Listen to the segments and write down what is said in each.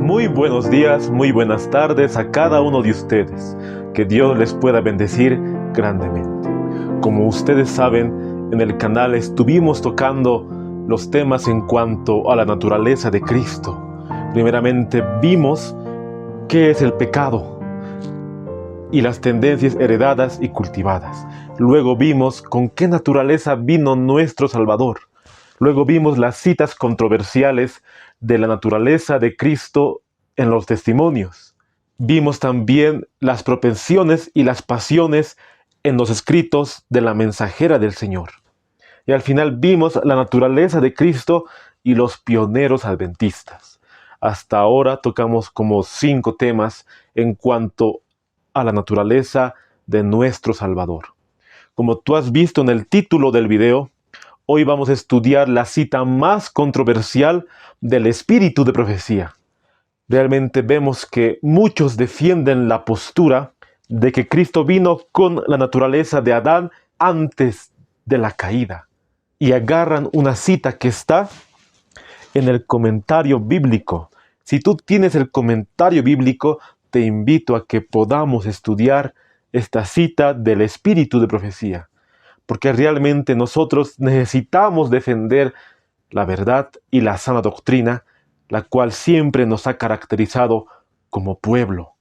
Muy buenos días, muy buenas tardes a cada uno de ustedes. Que Dios les pueda bendecir grandemente. Como ustedes saben, en el canal estuvimos tocando los temas en cuanto a la naturaleza de Cristo. Primeramente vimos qué es el pecado y las tendencias heredadas y cultivadas. Luego vimos con qué naturaleza vino nuestro Salvador. Luego vimos las citas controversiales de la naturaleza de Cristo en los testimonios. Vimos también las propensiones y las pasiones en los escritos de la mensajera del Señor. Y al final vimos la naturaleza de Cristo y los pioneros adventistas. Hasta ahora tocamos como 5 temas en cuanto a la naturaleza de nuestro Salvador. Como tú has visto en el título del video, hoy vamos a estudiar la cita más controversial del espíritu de profecía. Realmente vemos que muchos defienden la postura de que Cristo vino con la naturaleza de Adán antes de la caída. Y agarran una cita que está en el comentario bíblico. Si tú tienes el comentario bíblico, te invito a que podamos estudiar esta cita del espíritu de profecía. Porque realmente nosotros necesitamos defender la verdad y la sana doctrina, la cual siempre nos ha caracterizado como pueblo.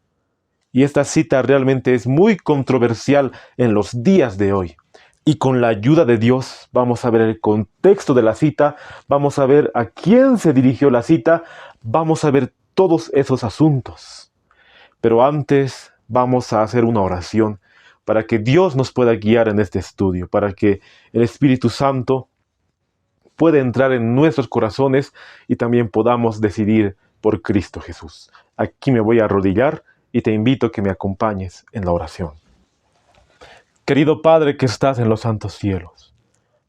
Y esta cita realmente es muy controversial en los días de hoy. Y con la ayuda de Dios vamos a ver el contexto de la cita, vamos a ver a quién se dirigió la cita, vamos a ver todos esos asuntos. Pero antes vamos a hacer una oración para que Dios nos pueda guiar en este estudio, para que el Espíritu Santo pueda entrar en nuestros corazones y también podamos decidir por Cristo Jesús. Aquí me voy a arrodillar y te invito a que me acompañes en la oración. Querido Padre que estás en los santos cielos,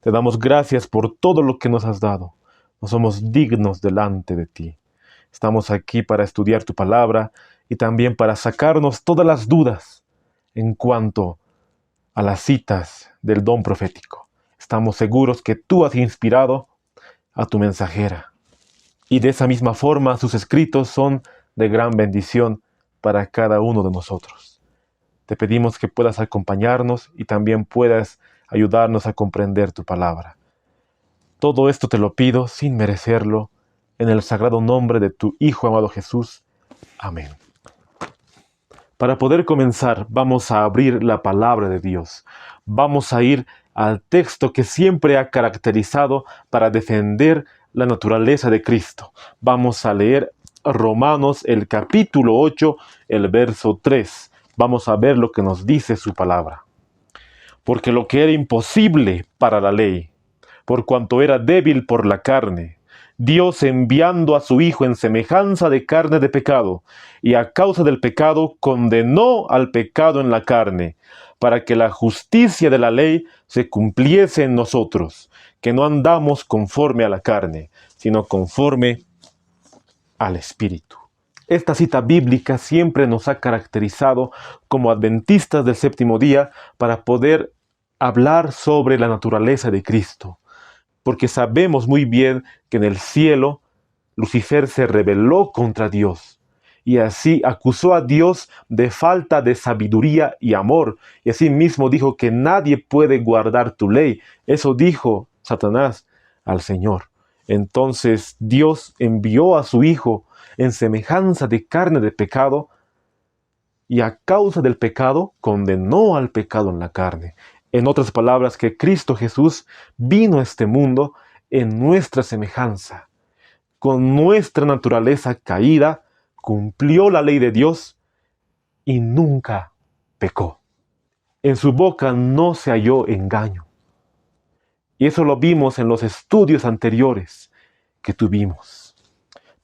te damos gracias por todo lo que nos has dado. No somos dignos delante de ti. Estamos aquí para estudiar tu palabra y también para sacarnos todas las dudas en cuanto a las citas del don profético. Estamos seguros que tú has inspirado a tu mensajera. Y de esa misma forma sus escritos son de gran bendición para cada uno de nosotros. Te pedimos que puedas acompañarnos y también puedas ayudarnos a comprender tu palabra. Todo esto te lo pido sin merecerlo, en el sagrado nombre de tu Hijo amado Jesús. Amén. Para poder comenzar, vamos a abrir la palabra de Dios. Vamos a ir al texto que siempre ha caracterizado para defender la naturaleza de Cristo. Vamos a leer Romanos el capítulo 8, el verso 3. Vamos a ver lo que nos dice su palabra. Porque lo que era imposible para la ley, por cuanto era débil por la carne, Dios enviando a su Hijo en semejanza de carne de pecado, y a causa del pecado condenó al pecado en la carne, para que la justicia de la ley se cumpliese en nosotros, que no andamos conforme a la carne, sino conforme al Espíritu. Esta cita bíblica siempre nos ha caracterizado como adventistas del séptimo día para poder hablar sobre la naturaleza de Cristo. Porque sabemos muy bien que en el cielo Lucifer se rebeló contra Dios y así acusó a Dios de falta de sabiduría y amor, y así mismo dijo que nadie puede guardar tu ley. Eso dijo Satanás al Señor. Entonces Dios envió a su Hijo en semejanza de carne de pecado, y a causa del pecado condenó al pecado en la carne. En otras palabras, que Cristo Jesús vino a este mundo en nuestra semejanza. Con nuestra naturaleza caída, cumplió la ley de Dios y nunca pecó. En su boca no se halló engaño. Y eso lo vimos en los estudios anteriores que tuvimos.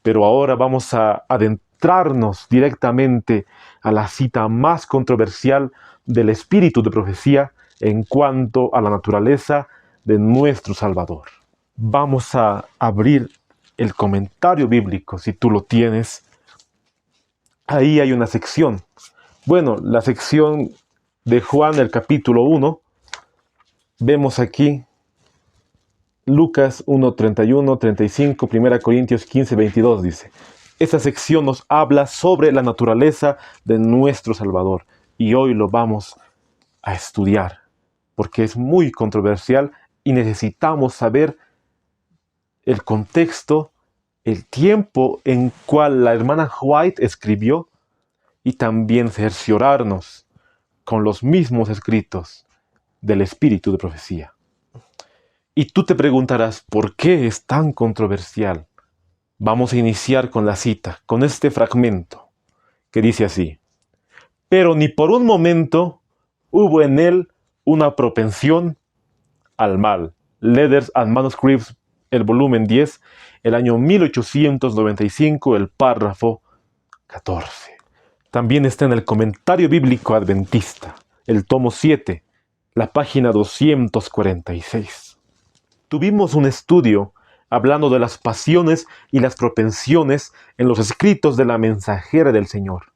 Pero ahora vamos a adentrarnos directamente a la cita más controversial del espíritu de profecía en cuanto a la naturaleza de nuestro Salvador. Vamos a abrir el comentario bíblico, si tú lo tienes. Ahí hay una sección. Bueno, la sección de Juan, el capítulo 1. Vemos aquí Lucas 1, 31, 35, 1 Corintios 15, 22 dice: Esta sección nos habla sobre la naturaleza de nuestro Salvador y hoy lo vamos a estudiar porque es muy controversial y necesitamos saber el contexto, el tiempo en cual la hermana White escribió y también cerciorarnos con los mismos escritos del espíritu de profecía. Y tú te preguntarás, ¿por qué es tan controversial? Vamos a iniciar con la cita, con este fragmento, que dice así: pero ni por un momento hubo en él una propensión al mal. Letters and Manuscripts, el volumen 10, el año 1895, el párrafo 14. También está en el Comentario Bíblico Adventista, el tomo 7, la página 246. Tuvimos un estudio hablando de las pasiones y las propensiones en los escritos de la mensajera del Señor.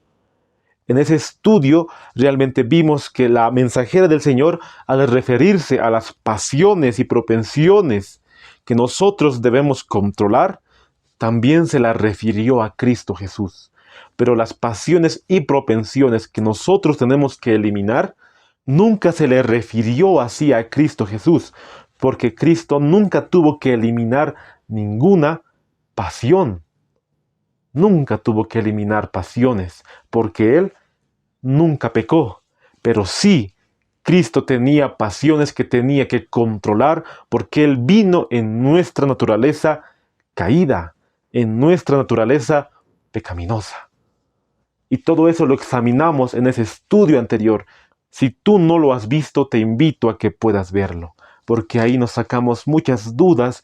En ese estudio realmente vimos que la mensajera del Señor, al referirse a las pasiones y propensiones que nosotros debemos controlar, también se la refirió a Cristo Jesús. Pero las pasiones y propensiones que nosotros tenemos que eliminar, nunca se le refirió así a Cristo Jesús, porque Cristo nunca tuvo que eliminar ninguna pasión. Nunca tuvo que eliminar pasiones, porque Él nunca pecó. Pero sí, Cristo tenía pasiones que tenía que controlar, porque Él vino en nuestra naturaleza caída, en nuestra naturaleza pecaminosa. Y todo eso lo examinamos en ese estudio anterior. Si tú no lo has visto, te invito a que puedas verlo, porque ahí nos sacamos muchas dudas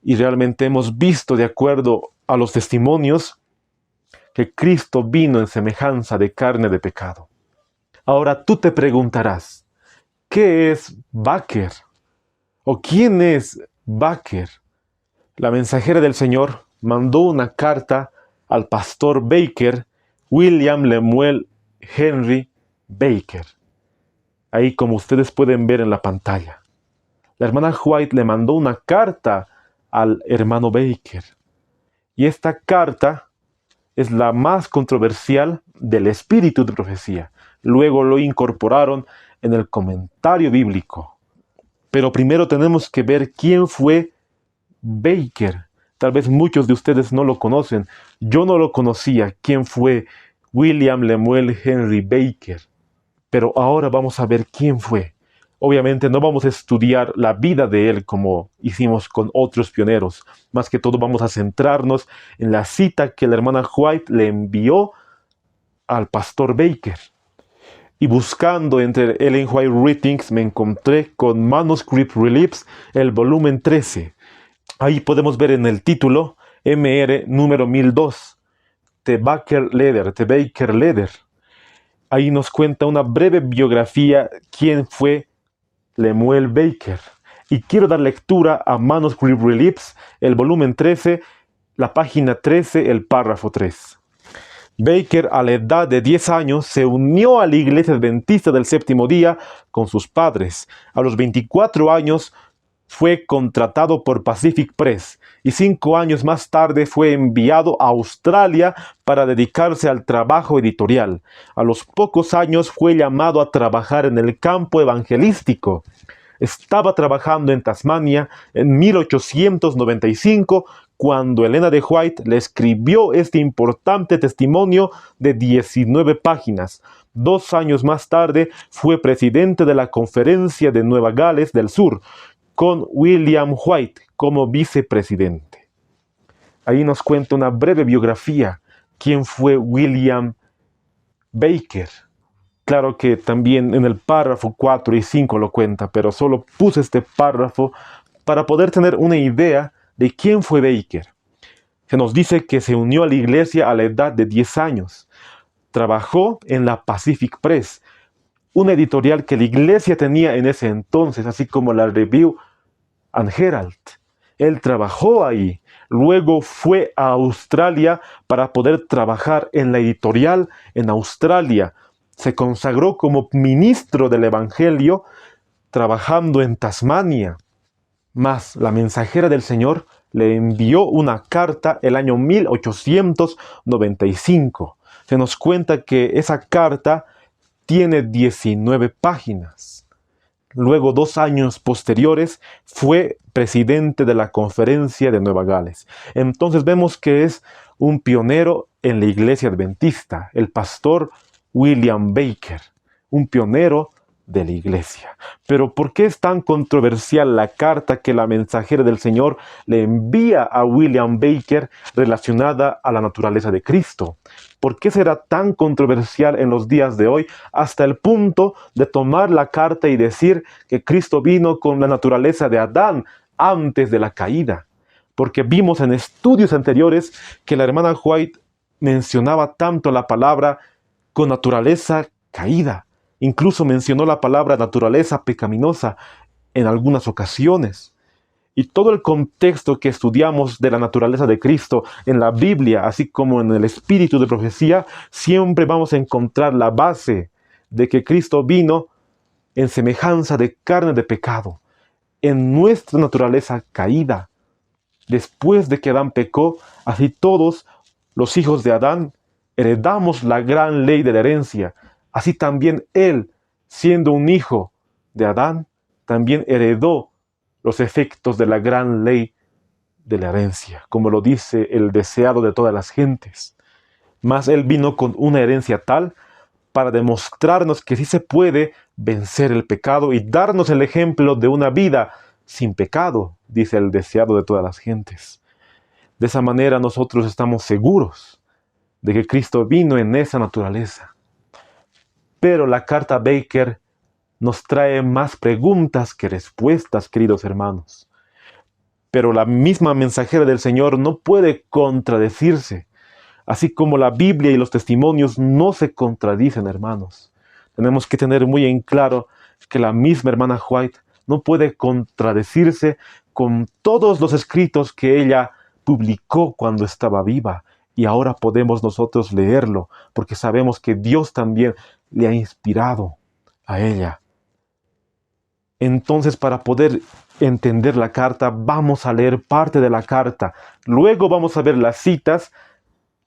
y realmente hemos visto, de acuerdo a los testimonios, que Cristo vino en semejanza de carne de pecado. Ahora tú te preguntarás, ¿qué es Baker? ¿O quién es Baker? La mensajera del Señor mandó una carta al pastor Baker, William Lemuel Henry Baker. Ahí, como ustedes pueden ver en la pantalla. La hermana White le mandó una carta al hermano Baker. Y esta carta es la más controversial del espíritu de profecía. Luego lo incorporaron en el comentario bíblico. Pero primero tenemos que ver quién fue Baker. Tal vez muchos de ustedes no lo conocen. Yo no lo conocía. ¿Quién fue William Lemuel Henry Baker? Pero ahora vamos a ver quién fue. Obviamente no vamos a estudiar la vida de él como hicimos con otros pioneros. Más que todo vamos a centrarnos en la cita que la hermana White le envió al pastor Baker. Y buscando entre Ellen White Writings me encontré con Manuscript Reliefs, el volumen 13. Ahí podemos ver en el título MR número 1002, The Baker Letter. Ahí nos cuenta una breve biografía quién fue Lemuel Baker. Y quiero dar lectura a Manuscript Reliefs, el volumen 13, la página 13, el párrafo 3. Baker, a la edad de 10 años, se unió a la Iglesia Adventista del Séptimo Día con sus padres. A los 24 años fue contratado por Pacific Press y 5 años más tarde fue enviado a Australia para dedicarse al trabajo editorial. A los pocos años fue llamado a trabajar en el campo evangelístico. Estaba trabajando en Tasmania en 1895 cuando Elena de White le escribió este importante testimonio de 19 páginas. 2 años más tarde fue presidente de la Conferencia de Nueva Gales del Sur, con William White como vicepresidente. Ahí nos cuenta una breve biografía. ¿Quién fue William Baker? Claro que también en el párrafo 4 y 5 lo cuenta, pero solo puse este párrafo para poder tener una idea de quién fue Baker. Se nos dice que se unió a la iglesia a la edad de 10 años. Trabajó en la Pacific Press, una editorial que la iglesia tenía en ese entonces, así como la Review and Herald. Él trabajó ahí. Luego fue a Australia para poder trabajar en la editorial en Australia. Se consagró como ministro del Evangelio trabajando en Tasmania. Mas la mensajera del Señor le envió una carta el año 1895. Se nos cuenta que esa carta tiene 19 páginas. Luego, 2 años posteriores, fue presidente de la Conferencia de Nueva Gales. Entonces vemos que es un pionero en la iglesia adventista, el pastor William Baker, un pionero de la iglesia. Pero ¿por qué es tan controversial la carta que la mensajera del Señor le envía a William Baker relacionada a la naturaleza de Cristo? ¿Por qué será tan controversial en los días de hoy hasta el punto de tomar la carta y decir que Cristo vino con la naturaleza de Adán antes de la caída? Porque vimos en estudios anteriores que la hermana White mencionaba tanto la palabra con naturaleza caída. Incluso mencionó la palabra naturaleza pecaminosa en algunas ocasiones. Y todo el contexto que estudiamos de la naturaleza de Cristo en la Biblia, así como en el espíritu de profecía, siempre vamos a encontrar la base de que Cristo vino en semejanza de carne de pecado, en nuestra naturaleza caída. Después de que Adán pecó, así todos los hijos de Adán heredamos la gran ley de la herencia. Así también él, siendo un hijo de Adán, también heredó los efectos de la gran ley de la herencia, como lo dice el deseado de todas las gentes. Mas él vino con una herencia tal para demostrarnos que sí se puede vencer el pecado y darnos el ejemplo de una vida sin pecado, dice el deseado de todas las gentes. De esa manera nosotros estamos seguros de que Cristo vino en esa naturaleza. Pero la carta Baker nos trae más preguntas que respuestas, queridos hermanos. Pero la misma mensajera del Señor no puede contradecirse, así como la Biblia y los testimonios no se contradicen, hermanos. Tenemos que tener muy en claro que la misma hermana White no puede contradecirse con todos los escritos que ella publicó cuando estaba viva. Y ahora podemos nosotros leerlo, porque sabemos que Dios también le ha inspirado a ella. Entonces, para poder entender la carta, vamos a leer parte de la carta. Luego vamos a ver las citas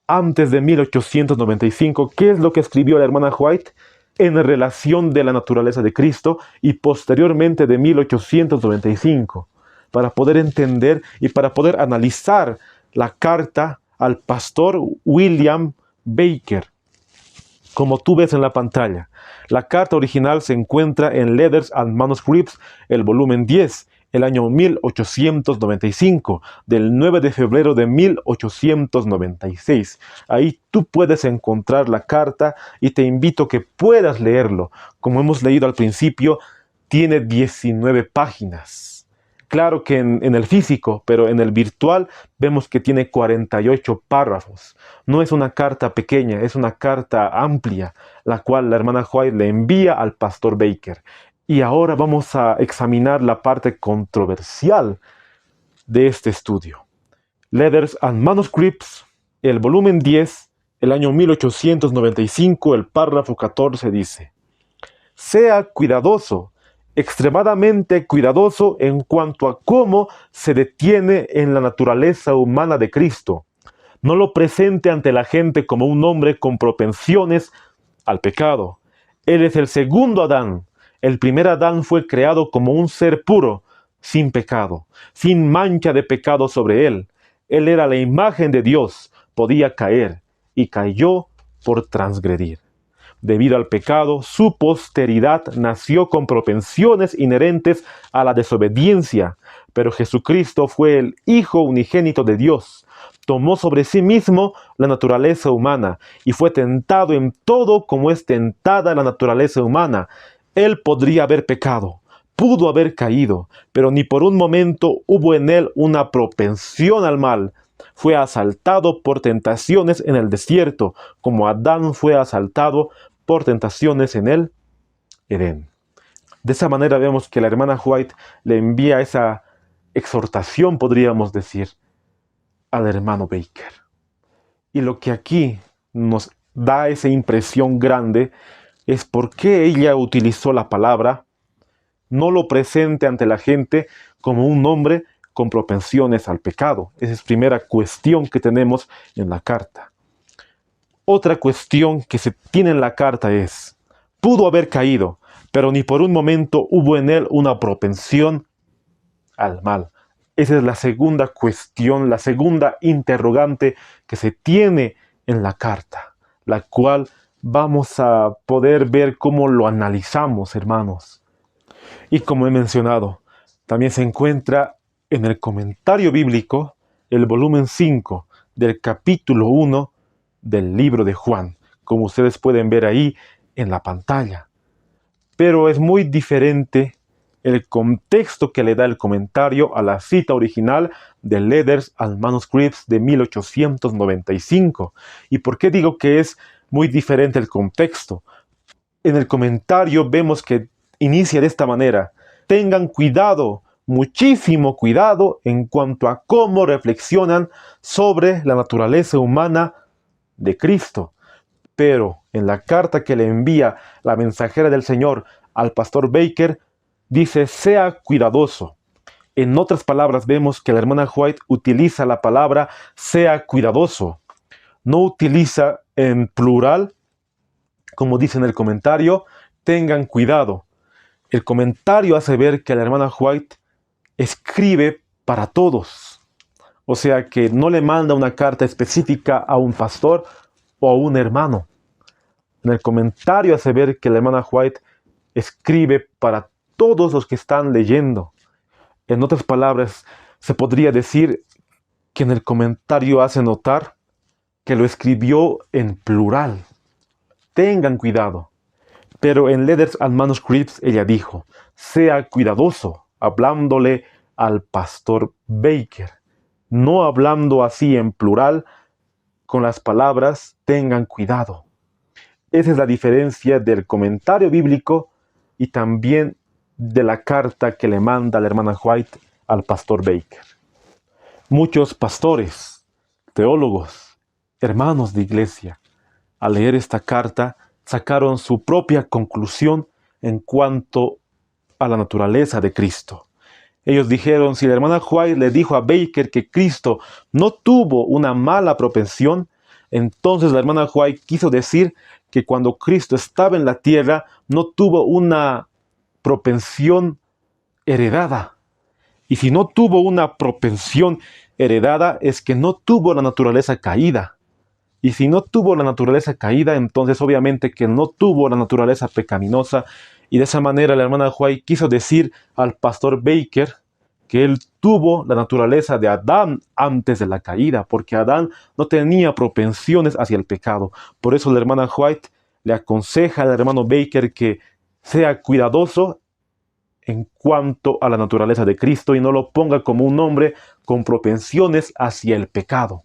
antes de 1895. ¿Qué es lo que escribió la hermana White en relación de la naturaleza de Cristo? Y posteriormente de 1895. Para poder entender y para poder analizar la carta al pastor William Baker. Como tú ves en la pantalla, la carta original se encuentra en Letters and Manuscripts, el volumen 10, el año 1895, del 9 de febrero de 1896. Ahí tú puedes encontrar la carta y te invito a que puedas leerlo. Como hemos leído al principio, tiene 19 páginas. Claro que en el físico, pero en el virtual vemos que tiene 48 párrafos. No es una carta pequeña, es una carta amplia, la cual la hermana White le envía al pastor Baker. Y ahora vamos a examinar la parte controversial de este estudio. Letters and Manuscripts, el volumen 10, el año 1895, el párrafo 14 dice: sea cuidadoso, extremadamente cuidadoso en cuanto a cómo se detiene en la naturaleza humana de Cristo. No lo presente ante la gente como un hombre con propensiones al pecado. Él es el segundo Adán. El primer Adán fue creado como un ser puro, sin pecado, sin mancha de pecado sobre él. Él era la imagen de Dios, podía caer, y cayó por transgredir. Debido al pecado, su posteridad nació con propensiones inherentes a la desobediencia, pero Jesucristo fue el Hijo unigénito de Dios. Tomó sobre sí mismo la naturaleza humana y fue tentado en todo como es tentada la naturaleza humana. Él podría haber pecado, pudo haber caído, pero ni por un momento hubo en él una propensión al mal. Fue asaltado por tentaciones en el desierto, como Adán fue asaltado por tentaciones en el Edén. De esa manera vemos que la hermana White le envía esa exhortación, podríamos decir, al hermano Baker. Y lo que aquí nos da esa impresión grande es por qué ella utilizó la palabra, no lo presente ante la gente como un hombre con propensiones al pecado. Esa es primera cuestión que tenemos en la carta. Otra cuestión que se tiene en la carta es, pudo haber caído, pero ni por un momento hubo en él una propensión al mal. Esa es la segunda cuestión, la segunda interrogante que se tiene en la carta, la cual vamos a poder ver cómo lo analizamos, hermanos. Y como he mencionado, también se encuentra en el comentario bíblico, el volumen 5 del capítulo 1 del libro de Juan, como ustedes pueden ver ahí en la pantalla. Pero es muy diferente el contexto que le da el comentario a la cita original de Letters and Manuscripts de 1895. ¿Y por qué digo que es muy diferente el contexto? En el comentario vemos que inicia de esta manera: tengan cuidado, muchísimo cuidado en cuanto a cómo reflexionan sobre la naturaleza humana de Cristo. Pero en la carta que le envía la mensajera del Señor al pastor Baker, dice: sea cuidadoso. En otras palabras, vemos que la hermana White utiliza la palabra sea cuidadoso. No utiliza en plural, como dice en el comentario, tengan cuidado. El comentario hace ver que la hermana White escribe para todos. O sea que no le manda una carta específica a un pastor o a un hermano. En el comentario hace ver que la hermana White escribe para todos los que están leyendo. En otras palabras, se podría decir que en el comentario hace notar que lo escribió en plural. Tengan cuidado. Pero en Letters and Manuscripts ella dijo, sea cuidadoso, hablándole al pastor Baker, no hablando así en plural con las palabras tengan cuidado. Esa es la diferencia del comentario bíblico y también de la carta que le manda la hermana White al pastor Baker. Muchos pastores, teólogos, hermanos de iglesia, al leer esta carta, sacaron su propia conclusión en cuanto a la naturaleza de Cristo. Ellos dijeron, si la hermana White le dijo a Baker que Cristo no tuvo una mala propensión, entonces la hermana White quiso decir que cuando Cristo estaba en la tierra no tuvo una propensión heredada. Y si no tuvo una propensión heredada, es que no tuvo la naturaleza caída. Y si no tuvo la naturaleza caída, entonces obviamente que no tuvo la naturaleza pecaminosa. Y de esa manera la hermana White quiso decir al pastor Baker que él tuvo la naturaleza de Adán antes de la caída, porque Adán no tenía propensiones hacia el pecado. Por eso la hermana White le aconseja al hermano Baker que sea cuidadoso en cuanto a la naturaleza de Cristo y no lo ponga como un hombre con propensiones hacia el pecado.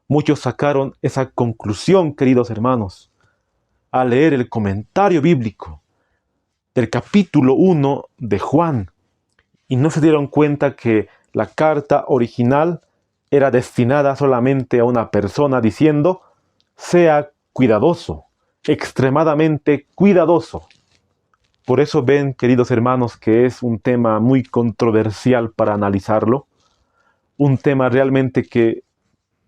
Muchos sacaron esa conclusión, queridos hermanos, al leer el comentario bíblico del capítulo 1 de Juan, y no se dieron cuenta que la carta original era destinada solamente a una persona diciendo, sea cuidadoso, extremadamente cuidadoso. Por eso ven, queridos hermanos, que es un tema muy controversial para analizarlo, un tema realmente que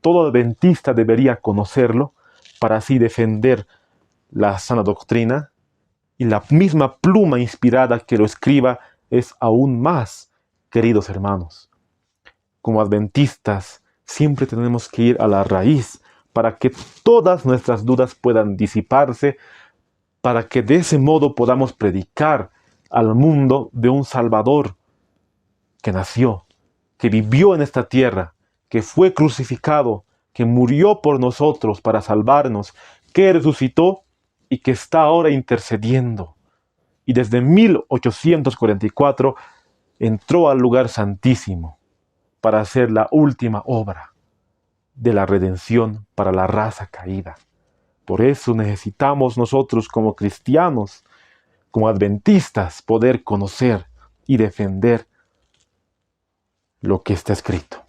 todo adventista debería conocerlo para así defender la sana doctrina, y la misma pluma inspirada que lo escriba es aún más, queridos hermanos. Como adventistas, siempre tenemos que ir a la raíz para que todas nuestras dudas puedan disiparse, para que de ese modo podamos predicar al mundo de un Salvador que nació, que vivió en esta tierra, que fue crucificado, que murió por nosotros para salvarnos, que resucitó y que está ahora intercediendo. Y desde 1844 entró al lugar santísimo para hacer la última obra de la redención para la raza caída. Por eso necesitamos nosotros como cristianos, como adventistas, poder conocer y defender lo que está escrito.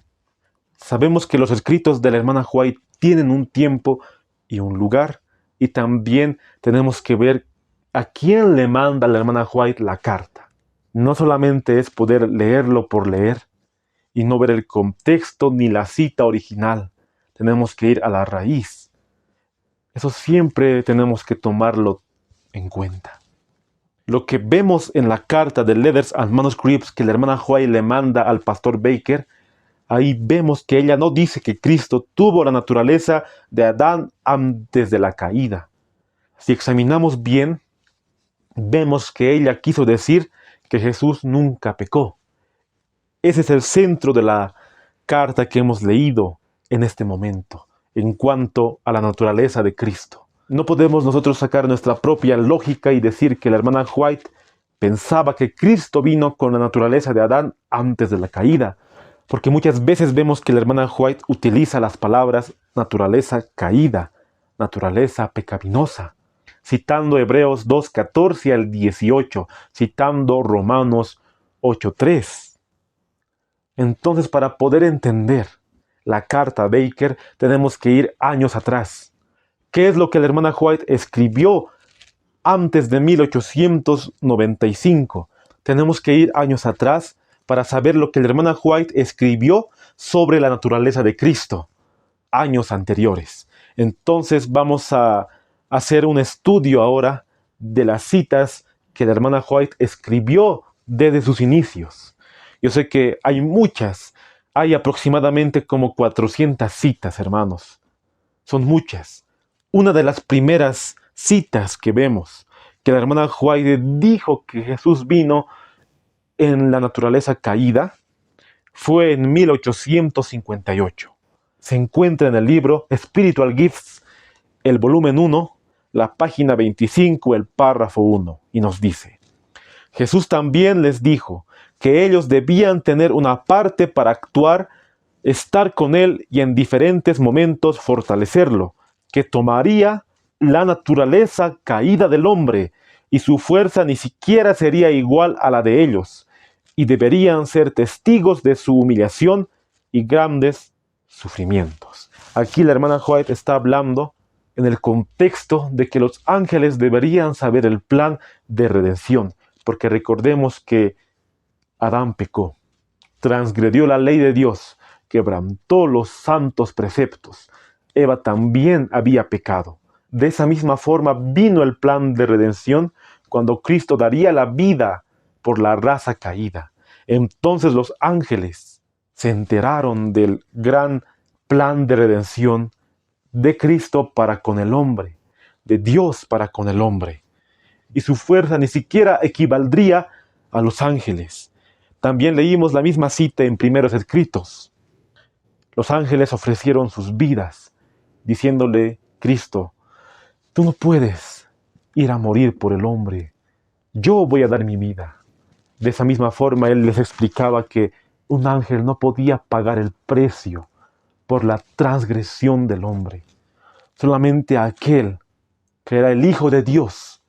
Sabemos que los escritos de la hermana White tienen un tiempo y un lugar, y también tenemos que ver a quién le manda la hermana White la carta. No solamente es poder leerlo por leer, y no ver el contexto ni la cita original. Tenemos que ir a la raíz. Eso siempre tenemos que tomarlo en cuenta. Lo que vemos en la carta de Letters and Manuscripts que la hermana White le manda al pastor Baker, ahí vemos que ella no dice que Cristo tuvo la naturaleza de Adán antes de la caída. Si examinamos bien, vemos que ella quiso decir que Jesús nunca pecó. Ese es el centro de la carta que hemos leído en este momento, en cuanto a la naturaleza de Cristo. No podemos nosotros sacar nuestra propia lógica y decir que la hermana White pensaba que Cristo vino con la naturaleza de Adán antes de la caída, porque muchas veces vemos que la hermana White utiliza las palabras naturaleza caída, naturaleza pecaminosa, citando Hebreos 2:14 al 18, citando Romanos 8:3. Entonces, para poder entender la carta a Baker, tenemos que ir años atrás. ¿Qué es lo que la hermana White escribió antes de 1895? Tenemos que ir años atrás para saber lo que la hermana White escribió sobre la naturaleza de Cristo, años anteriores. Entonces vamos a hacer un estudio ahora de las citas que la hermana White escribió desde sus inicios. Yo sé que hay muchas, hay aproximadamente como 400 citas, hermanos. Son muchas. Una de las primeras citas que vemos, que la hermana White dijo que Jesús vino en la naturaleza caída, fue en 1858. Se encuentra en el libro Spiritual Gifts, el volumen 1, la página 25, el párrafo 1, y nos dice: Jesús también les dijo que ellos debían tener una parte para actuar, estar con Él y en diferentes momentos fortalecerlo, que tomaría la naturaleza caída del hombre y su fuerza ni siquiera sería igual a la de ellos, y deberían ser testigos de su humillación y grandes sufrimientos. Aquí la hermana White está hablando en el contexto de que los ángeles deberían saber el plan de redención, porque recordemos que Adán pecó, transgredió la ley de Dios, quebrantó los santos preceptos. Eva también había pecado. De esa misma forma vino el plan de redención cuando Cristo daría la vida por la raza caída. Entonces los ángeles se enteraron del gran plan de redención de Cristo para con el hombre, de Dios para con el hombre. Y su fuerza ni siquiera equivaldría a los ángeles. También leímos la misma cita en Primeros Escritos. Los ángeles ofrecieron sus vidas, diciéndole: Cristo, tú no puedes ir a morir por el hombre. Yo voy a dar mi vida. De esa misma forma, Él les explicaba que un ángel no podía pagar el precio por la transgresión del hombre. Solamente aquel que era el Hijo de Dios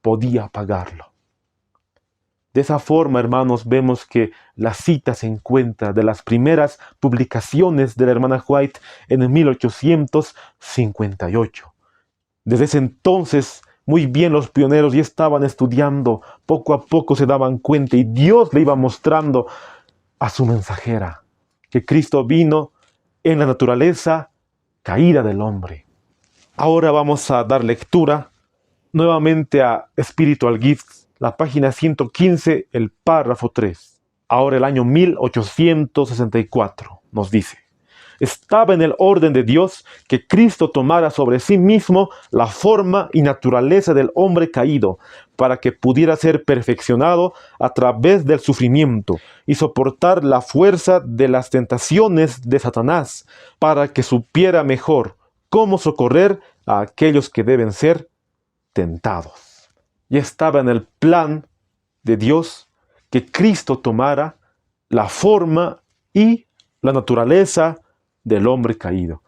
podía pagarlo. De esa forma, hermanos, vemos que la cita se encuentra de las primeras publicaciones de la hermana White en 1858. Desde ese entonces, muy bien los pioneros ya estaban estudiando, poco a poco se daban cuenta y Dios le iba mostrando a su mensajera que Cristo vino en la naturaleza caída del hombre. Ahora vamos a dar lectura nuevamente a Spiritual Gifts, la página 115, el párrafo 3. Ahora el año 1864 nos dice: estaba en el orden de Dios que Cristo tomara sobre sí mismo la forma y naturaleza del hombre caído, para que pudiera ser perfeccionado a través del sufrimiento y soportar la fuerza de las tentaciones de Satanás, para que supiera mejor cómo socorrer a aquellos que deben ser tentados. Ya estaba en el plan de Dios que Cristo tomara la forma y la naturaleza del hombre caído.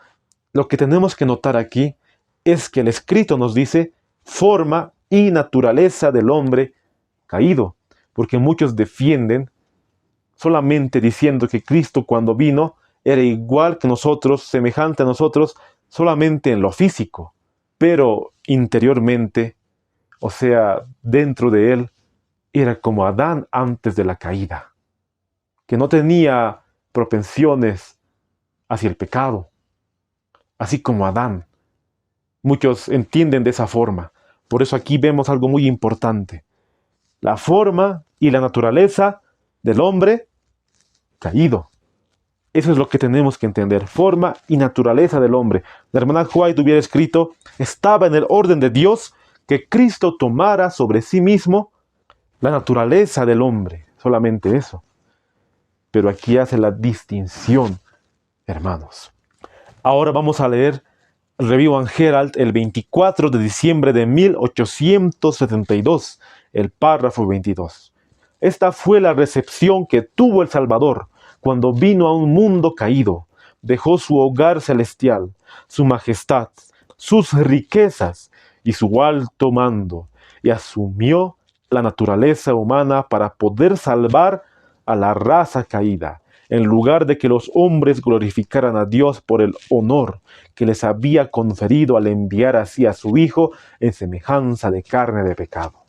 Lo que tenemos que notar aquí es que el escrito nos dice forma y naturaleza del hombre caído, porque muchos defienden solamente diciendo que Cristo cuando vino era igual que nosotros, semejante a nosotros, solamente en lo físico, pero interiormente, o sea, dentro de él, era como Adán antes de la caída, que no tenía propensiones hacia el pecado, así como Adán. Muchos entienden de esa forma. Por eso aquí vemos algo muy importante. La forma y la naturaleza del hombre caído. Eso es lo que tenemos que entender. Forma y naturaleza del hombre. La hermana White hubiera escrito: estaba en el orden de Dios que Cristo tomara sobre sí mismo la naturaleza del hombre. Solamente eso. Pero aquí hace la distinción, hermanos. Ahora vamos a leer el Review and Herald el 24 de diciembre de 1872, el párrafo 22. Esta fue la recepción que tuvo el Salvador cuando vino a un mundo caído. Dejó su hogar celestial, su majestad, sus riquezas y su alto mando, y asumió la naturaleza humana para poder salvar a la raza caída, en lugar de que los hombres glorificaran a Dios por el honor que les había conferido al enviar así a su Hijo en semejanza de carne de pecado.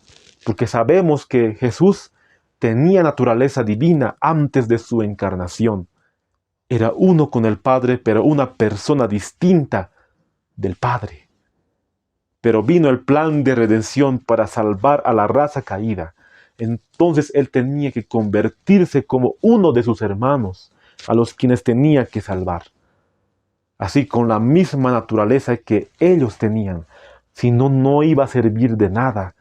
Porque sabemos que Jesús tenía naturaleza divina antes de su encarnación. Era uno con el Padre, pero una persona distinta del Padre. Pero vino el plan de redención para salvar a la raza caída. Entonces Él tenía que convertirse como uno de sus hermanos, a los quienes tenía que salvar. Así con la misma naturaleza que ellos tenían. Si no, no iba a servir de nada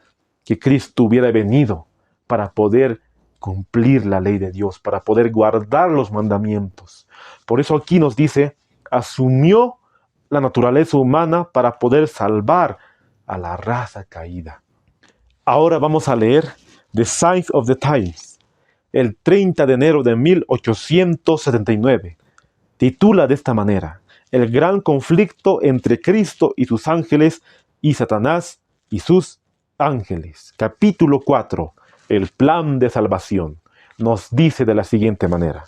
que Cristo hubiera venido para poder cumplir la ley de Dios, para poder guardar los mandamientos. Por eso aquí nos dice, asumió la naturaleza humana para poder salvar a la raza caída. Ahora vamos a leer The Signs of the Times, el 30 de enero de 1879. Titula de esta manera: el gran conflicto entre Cristo y sus ángeles y Satanás y sus ángeles. Capítulo 4. El plan de salvación. Nos dice de la siguiente manera: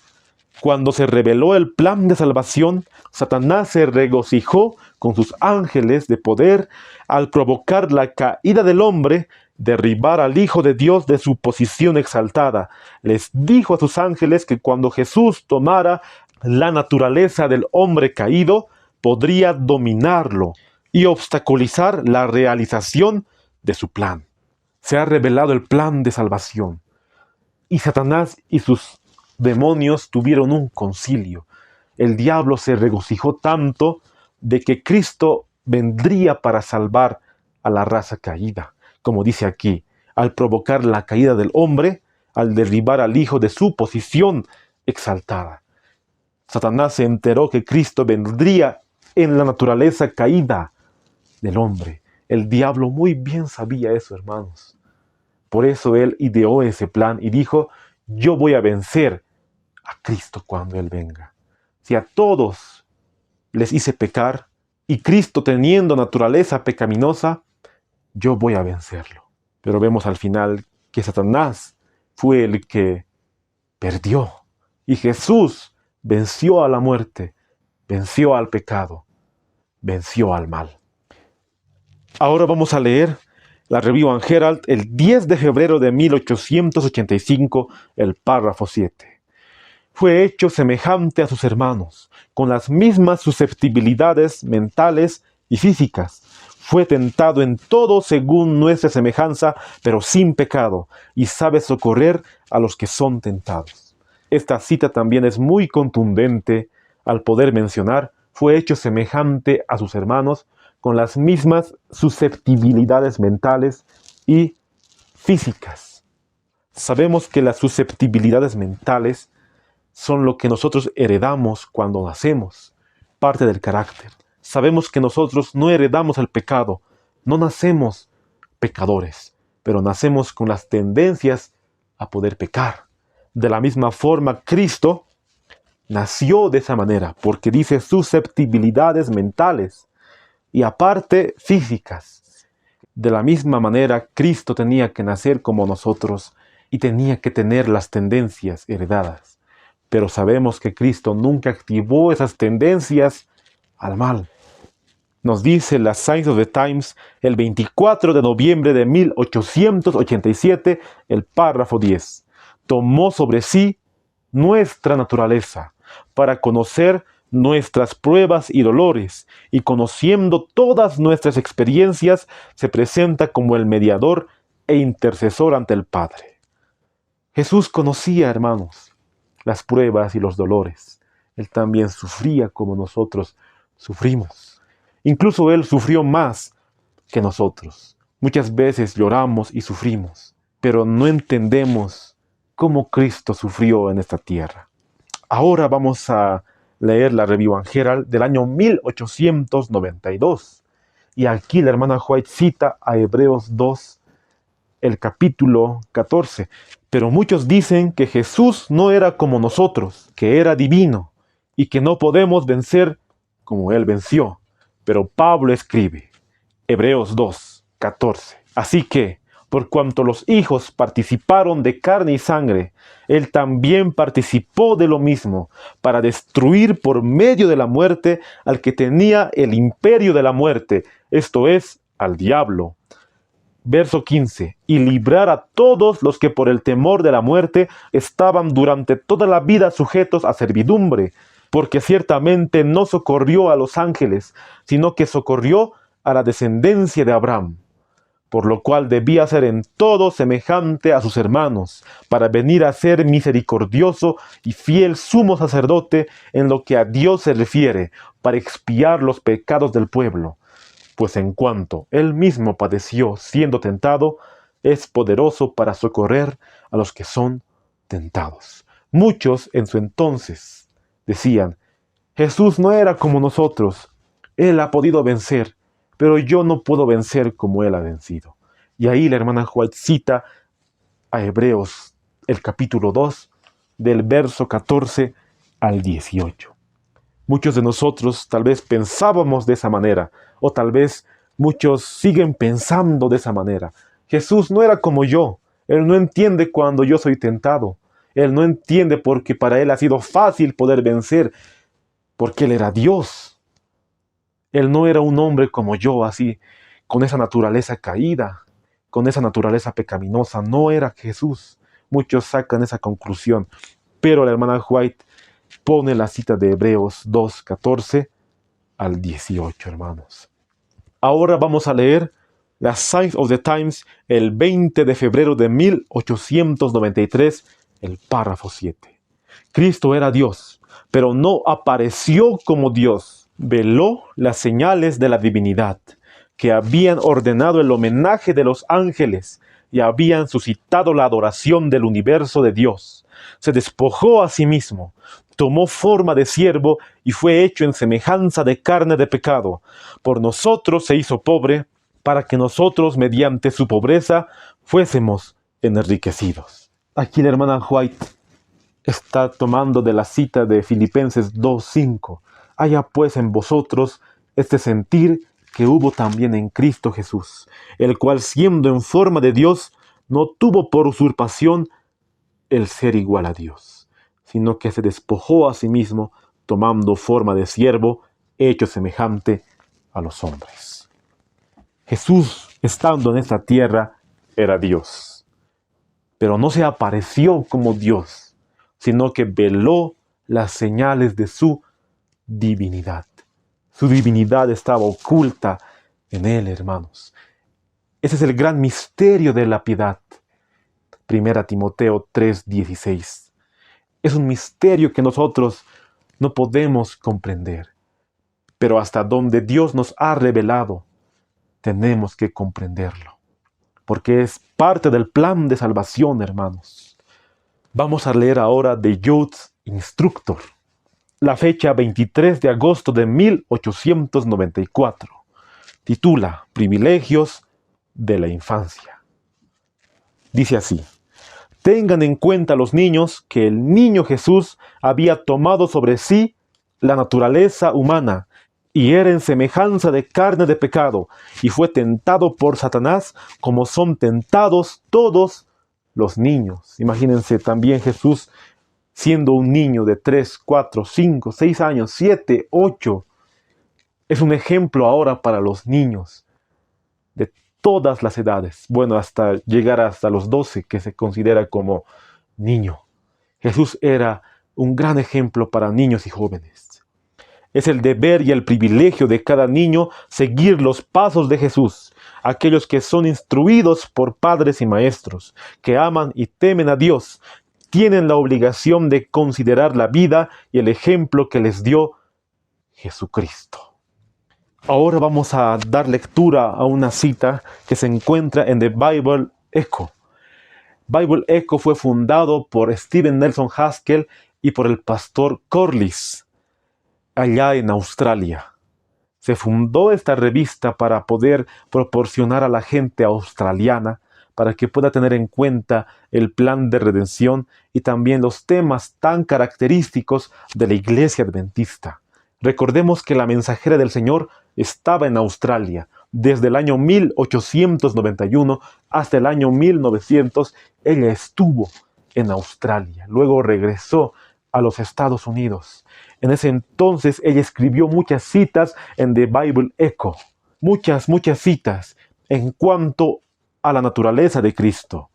cuando se reveló el plan de salvación, Satanás se regocijó con sus ángeles de poder al provocar la caída del hombre, derribar al Hijo de Dios de su posición exaltada. Les dijo a sus ángeles que cuando Jesús tomara la naturaleza del hombre caído, podría dominarlo y obstaculizar la realización de su plan. Se ha revelado el plan de salvación. Y Satanás y sus demonios tuvieron un concilio. El diablo se regocijó tanto de que Cristo vendría para salvar a la raza caída. Como dice aquí, al provocar la caída del hombre, al derribar al Hijo de su posición exaltada. Satanás se enteró que Cristo vendría en la naturaleza caída del hombre. El diablo muy bien sabía eso, hermanos. Por eso él ideó ese plan y dijo: yo voy a vencer a Cristo cuando Él venga. Si a todos les hice pecar, y Cristo teniendo naturaleza pecaminosa, yo voy a vencerlo. Pero vemos al final que Satanás fue el que perdió, y Jesús venció a la muerte, venció al pecado, venció al mal. Ahora vamos a leer la Review and Herald el 10 de febrero de 1885, el párrafo 7. Fue hecho semejante a sus hermanos, con las mismas susceptibilidades mentales y físicas. Fue tentado en todo según nuestra semejanza, pero sin pecado, y sabe socorrer a los que son tentados. Esta cita también es muy contundente al poder mencionar: fue hecho semejante a sus hermanos, con las mismas susceptibilidades mentales y físicas. Sabemos que las susceptibilidades mentales son lo que nosotros heredamos cuando nacemos, parte del carácter. Sabemos que nosotros no heredamos el pecado, no nacemos pecadores, pero nacemos con las tendencias a poder pecar. De la misma forma, Cristo nació de esa manera, porque dice susceptibilidades mentales y aparte físicas. De la misma manera, Cristo tenía que nacer como nosotros y tenía que tener las tendencias heredadas. Pero sabemos que Cristo nunca activó esas tendencias al mal. Nos dice la Signs of the Times el 24 de noviembre de 1887, el párrafo 10. Tomó sobre sí nuestra naturaleza, para conocer nuestras pruebas y dolores, y conociendo todas nuestras experiencias, se presenta como el mediador e intercesor ante el Padre. Jesús conocía, hermanos, las pruebas y los dolores. Él también sufría como nosotros sufrimos. Incluso Él sufrió más que nosotros. Muchas veces lloramos y sufrimos, pero no entendemos cómo Cristo sufrió en esta tierra. Ahora vamos a leer la Review and Herald del año 1892. Y aquí la hermana White cita a Hebreos 2, el capítulo 14. Pero muchos dicen que Jesús no era como nosotros, que era divino, y que no podemos vencer como Él venció. Pero Pablo escribe, Hebreos 2, 14. Así que, por cuanto los hijos participaron de carne y sangre, Él también participó de lo mismo, para destruir por medio de la muerte al que tenía el imperio de la muerte, esto es, al diablo. Verso 15. Y librar a todos los que por el temor de la muerte estaban durante toda la vida sujetos a servidumbre, porque ciertamente no socorrió a los ángeles, sino que socorrió a la descendencia de Abraham, por lo cual debía ser en todo semejante a sus hermanos, para venir a ser misericordioso y fiel sumo sacerdote en lo que a Dios se refiere, para expiar los pecados del pueblo. Pues en cuanto Él mismo padeció siendo tentado, es poderoso para socorrer a los que son tentados. Muchos en su entonces decían, Jesús no era como nosotros, Él ha podido vencer, pero yo no puedo vencer como Él ha vencido. Y ahí la hermana White cita a Hebreos, el capítulo 2, del verso 14 al 18. Muchos de nosotros tal vez pensábamos de esa manera, o tal vez muchos siguen pensando de esa manera. Jesús no era como yo, Él no entiende cuando yo soy tentado, Él no entiende porque para Él ha sido fácil poder vencer, porque Él era Dios. Él no era un hombre como yo, así, con esa naturaleza caída, con esa naturaleza pecaminosa. No era Jesús. Muchos sacan esa conclusión. Pero la hermana White pone la cita de Hebreos 2, 14 al 18, hermanos. Ahora vamos a leer la Signs of the Times, el 20 de febrero de 1893, el párrafo 7. Cristo era Dios, pero no apareció como Dios. Veló las señales de la divinidad, que habían ordenado el homenaje de los ángeles y habían suscitado la adoración del universo de Dios. Se despojó a sí mismo, tomó forma de siervo y fue hecho en semejanza de carne de pecado. Por nosotros se hizo pobre, para que nosotros, mediante su pobreza, fuésemos enriquecidos. Aquí la hermana White está tomando de la cita de Filipenses 2:5. Haya pues en vosotros este sentir que hubo también en Cristo Jesús, el cual siendo en forma de Dios, no tuvo por usurpación el ser igual a Dios, sino que se despojó a sí mismo, tomando forma de siervo, hecho semejante a los hombres. Jesús, estando en esta tierra, era Dios, pero no se apareció como Dios, sino que veló las señales de su divinidad. Su divinidad estaba oculta en Él, hermanos. Ese es el gran misterio de la piedad. 1 Timoteo 3:16. Es un misterio que nosotros no podemos comprender, pero hasta donde Dios nos ha revelado, tenemos que comprenderlo, porque es parte del plan de salvación, hermanos. Vamos a leer ahora de Youth Instructor, la fecha 23 de agosto de 1894. Titula Privilegios de la infancia. Dice así: tengan en cuenta los niños que el niño Jesús había tomado sobre sí la naturaleza humana y era en semejanza de carne de pecado y fue tentado por Satanás como son tentados todos los niños. Imagínense también Jesús siendo un niño de 3, 4, 5, 6 años, 7, 8. Es un ejemplo ahora para los niños de todas las edades. Bueno, hasta llegar hasta los 12, que se considera como niño. Jesús era un gran ejemplo para niños y jóvenes. Es el deber y el privilegio de cada niño seguir los pasos de Jesús. Aquellos que son instruidos por padres y maestros, que aman y temen a Dios, tienen la obligación de considerar la vida y el ejemplo que les dio Jesucristo. Ahora vamos a dar lectura a una cita que se encuentra en The Bible Echo. Bible Echo fue fundado por Stephen Nelson Haskell y por el pastor Corliss, allá en Australia. Se fundó esta revista para poder proporcionar a la gente australiana para que pueda tener en cuenta el plan de redención y también los temas tan característicos de la Iglesia Adventista. Recordemos que la mensajera del Señor estaba en Australia. Desde el año 1891 hasta el año 1900, ella estuvo en Australia. Luego regresó a los Estados Unidos. En ese entonces ella escribió muchas citas en The Bible Echo. Muchas citas en cuanto a la naturaleza de Cristo.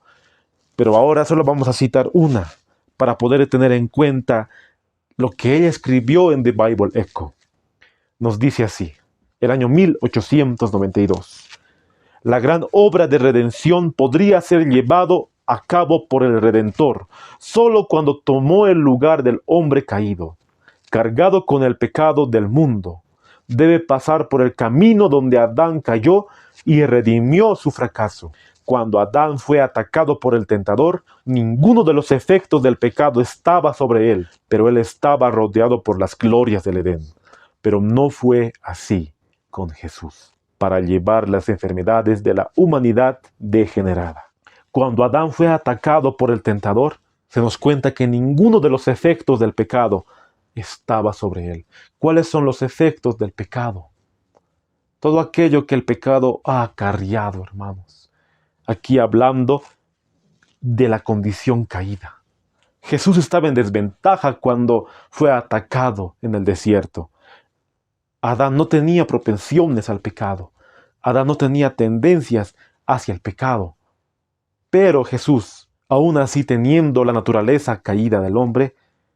Pero ahora solo vamos a citar una para poder tener en cuenta lo que ella escribió en The Bible Echo. Nos dice así, el año 1892. La gran obra de redención podría ser llevado a cabo por el Redentor solo cuando tomó el lugar del hombre caído, cargado con el pecado del mundo. Debe pasar por el camino donde Adán cayó y redimió su fracaso. Cuando Adán fue atacado por el tentador, ninguno de los efectos del pecado estaba sobre él, pero él estaba rodeado por las glorias del Edén. Pero no fue así con Jesús, para llevar las enfermedades de la humanidad degenerada. Cuando Adán fue atacado por el tentador, se nos cuenta que ninguno de los efectos del pecado estaba sobre él. ¿Cuáles son los efectos del pecado? Todo aquello que el pecado ha acarreado, hermanos. Aquí hablando de la condición caída. Jesús estaba en desventaja cuando fue atacado en el desierto. Adán no tenía propensiones al pecado. Adán no tenía tendencias hacia el pecado. Pero Jesús, aún así teniendo la naturaleza caída del hombre,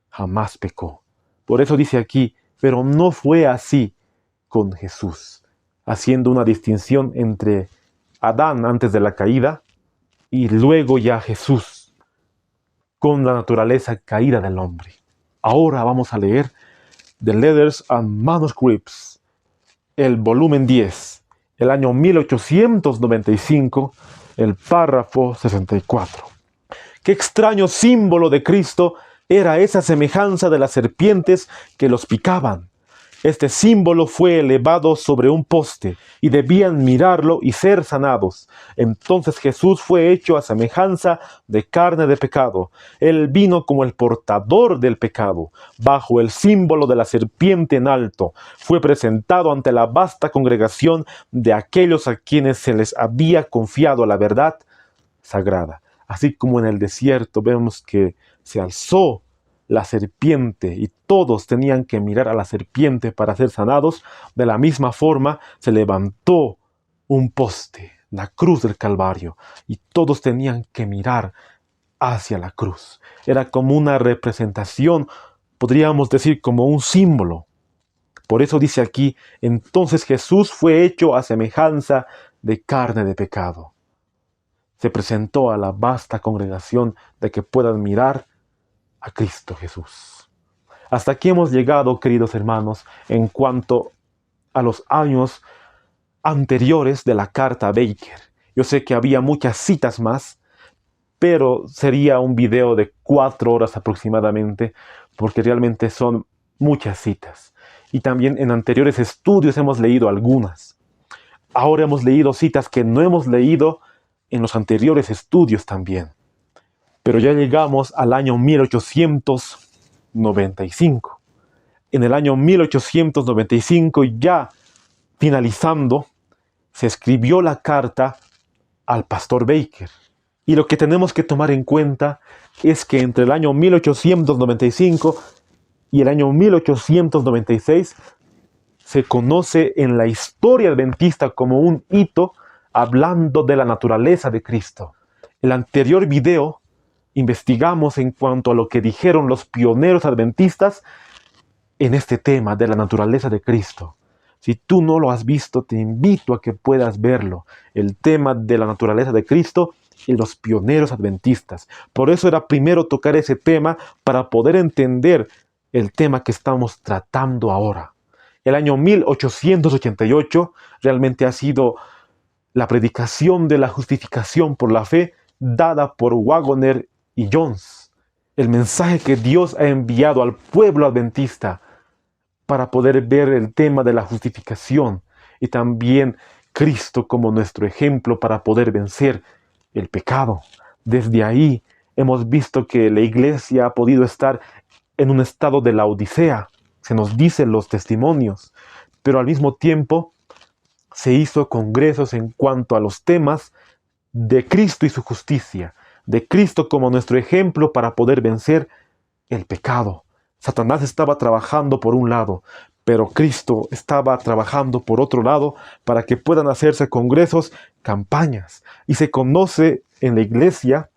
jamás pecó. Por eso dice aquí, pero no fue así con Jesús, haciendo una distinción entre Adán antes de la caída y luego ya Jesús con la naturaleza caída del hombre. Ahora vamos a leer The Letters and Manuscripts, el volumen 10, el año 1895, el párrafo 64. Qué extraño símbolo de Cristo era esa semejanza de las serpientes que los picaban. Este símbolo fue elevado sobre un poste y debían mirarlo y ser sanados. Entonces Jesús fue hecho a semejanza de carne de pecado. Él vino como el portador del pecado. Bajo el símbolo de la serpiente en alto, fue presentado ante la vasta congregación de aquellos a quienes se les había confiado la verdad sagrada. Así como en el desierto vemos que se alzó la serpiente y todos tenían que mirar a la serpiente para ser sanados, de la misma forma se levantó un poste, la cruz del Calvario, y todos tenían que mirar hacia la cruz. Era como una representación, podríamos decir como un símbolo. Por eso dice aquí, entonces Jesús fue hecho a semejanza de carne de pecado. Se presentó a la vasta congregación de que puedan mirar a Cristo Jesús. Hasta aquí hemos llegado, queridos hermanos, en cuanto a los años anteriores de la carta a Baker. Yo sé que había muchas citas más, pero sería un video de 4 horas aproximadamente, porque realmente son muchas citas. Y también en anteriores estudios hemos leído algunas. Ahora hemos leído citas que no hemos leído en los anteriores estudios también. Pero ya llegamos al año 1895. En el año 1895, ya finalizando, se escribió la carta al pastor Baker. Y lo que tenemos que tomar en cuenta es que entre el año 1895 y el año 1896 se conoce en la historia adventista como un hito hablando de la naturaleza de Cristo. El anterior video investigamos en cuanto a lo que dijeron los pioneros adventistas en este tema de la naturaleza de Cristo. Si tú no lo has visto, te invito a que puedas verlo. El tema de la naturaleza de Cristo y los pioneros adventistas. Por eso era primero tocar ese tema para poder entender el tema que estamos tratando ahora. El año 1888 realmente ha sido la predicación de la justificación por la fe dada por Waggoner y Jones. El mensaje que Dios ha enviado al pueblo adventista para poder ver el tema de la justificación y también Cristo como nuestro ejemplo para poder vencer el pecado. Desde ahí hemos visto que la iglesia ha podido estar en un estado de la Odisea, se nos dicen los testimonios, pero al mismo tiempo se hizo congresos en cuanto a los temas de Cristo y su justicia, de Cristo como nuestro ejemplo para poder vencer el pecado. Satanás estaba trabajando por un lado, pero Cristo estaba trabajando por otro lado para que puedan hacerse congresos, campañas. Y se conoce en la iglesia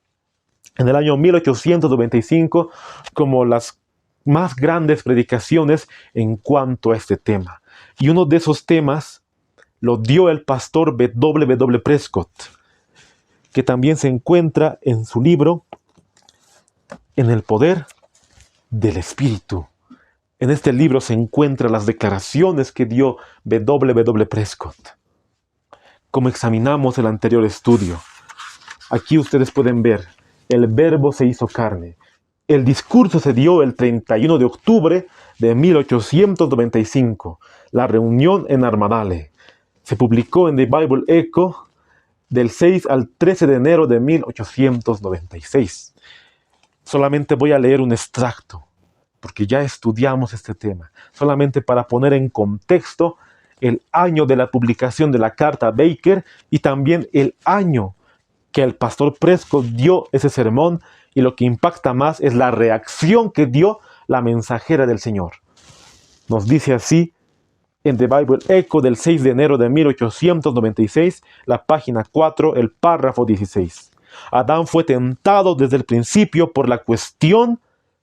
en el año 1895 como las más grandes predicaciones en cuanto a este tema. Y uno de esos temas lo dio el pastor W. Prescott, que también se encuentra en su libro En el poder del Espíritu. En este libro se encuentran las declaraciones que dio W. Prescott. Como examinamos el anterior estudio, aquí ustedes pueden ver, el Verbo se hizo carne. El discurso se dio el 31 de octubre de 1895, la reunión en Armadale. Se publicó en The Bible Echo del 6 al 13 de enero de 1896. Solamente voy a leer un extracto, porque ya estudiamos este tema, solamente para poner en contexto el año de la publicación de la carta Baker y también el año que el pastor Prescott dio ese sermón, y lo que impacta más es la reacción que dio la mensajera del Señor. Nos dice así en The Bible Echo del 6 de enero de 1896, la página 4, el párrafo 16. Adán fue tentado desde el principio por la cuestión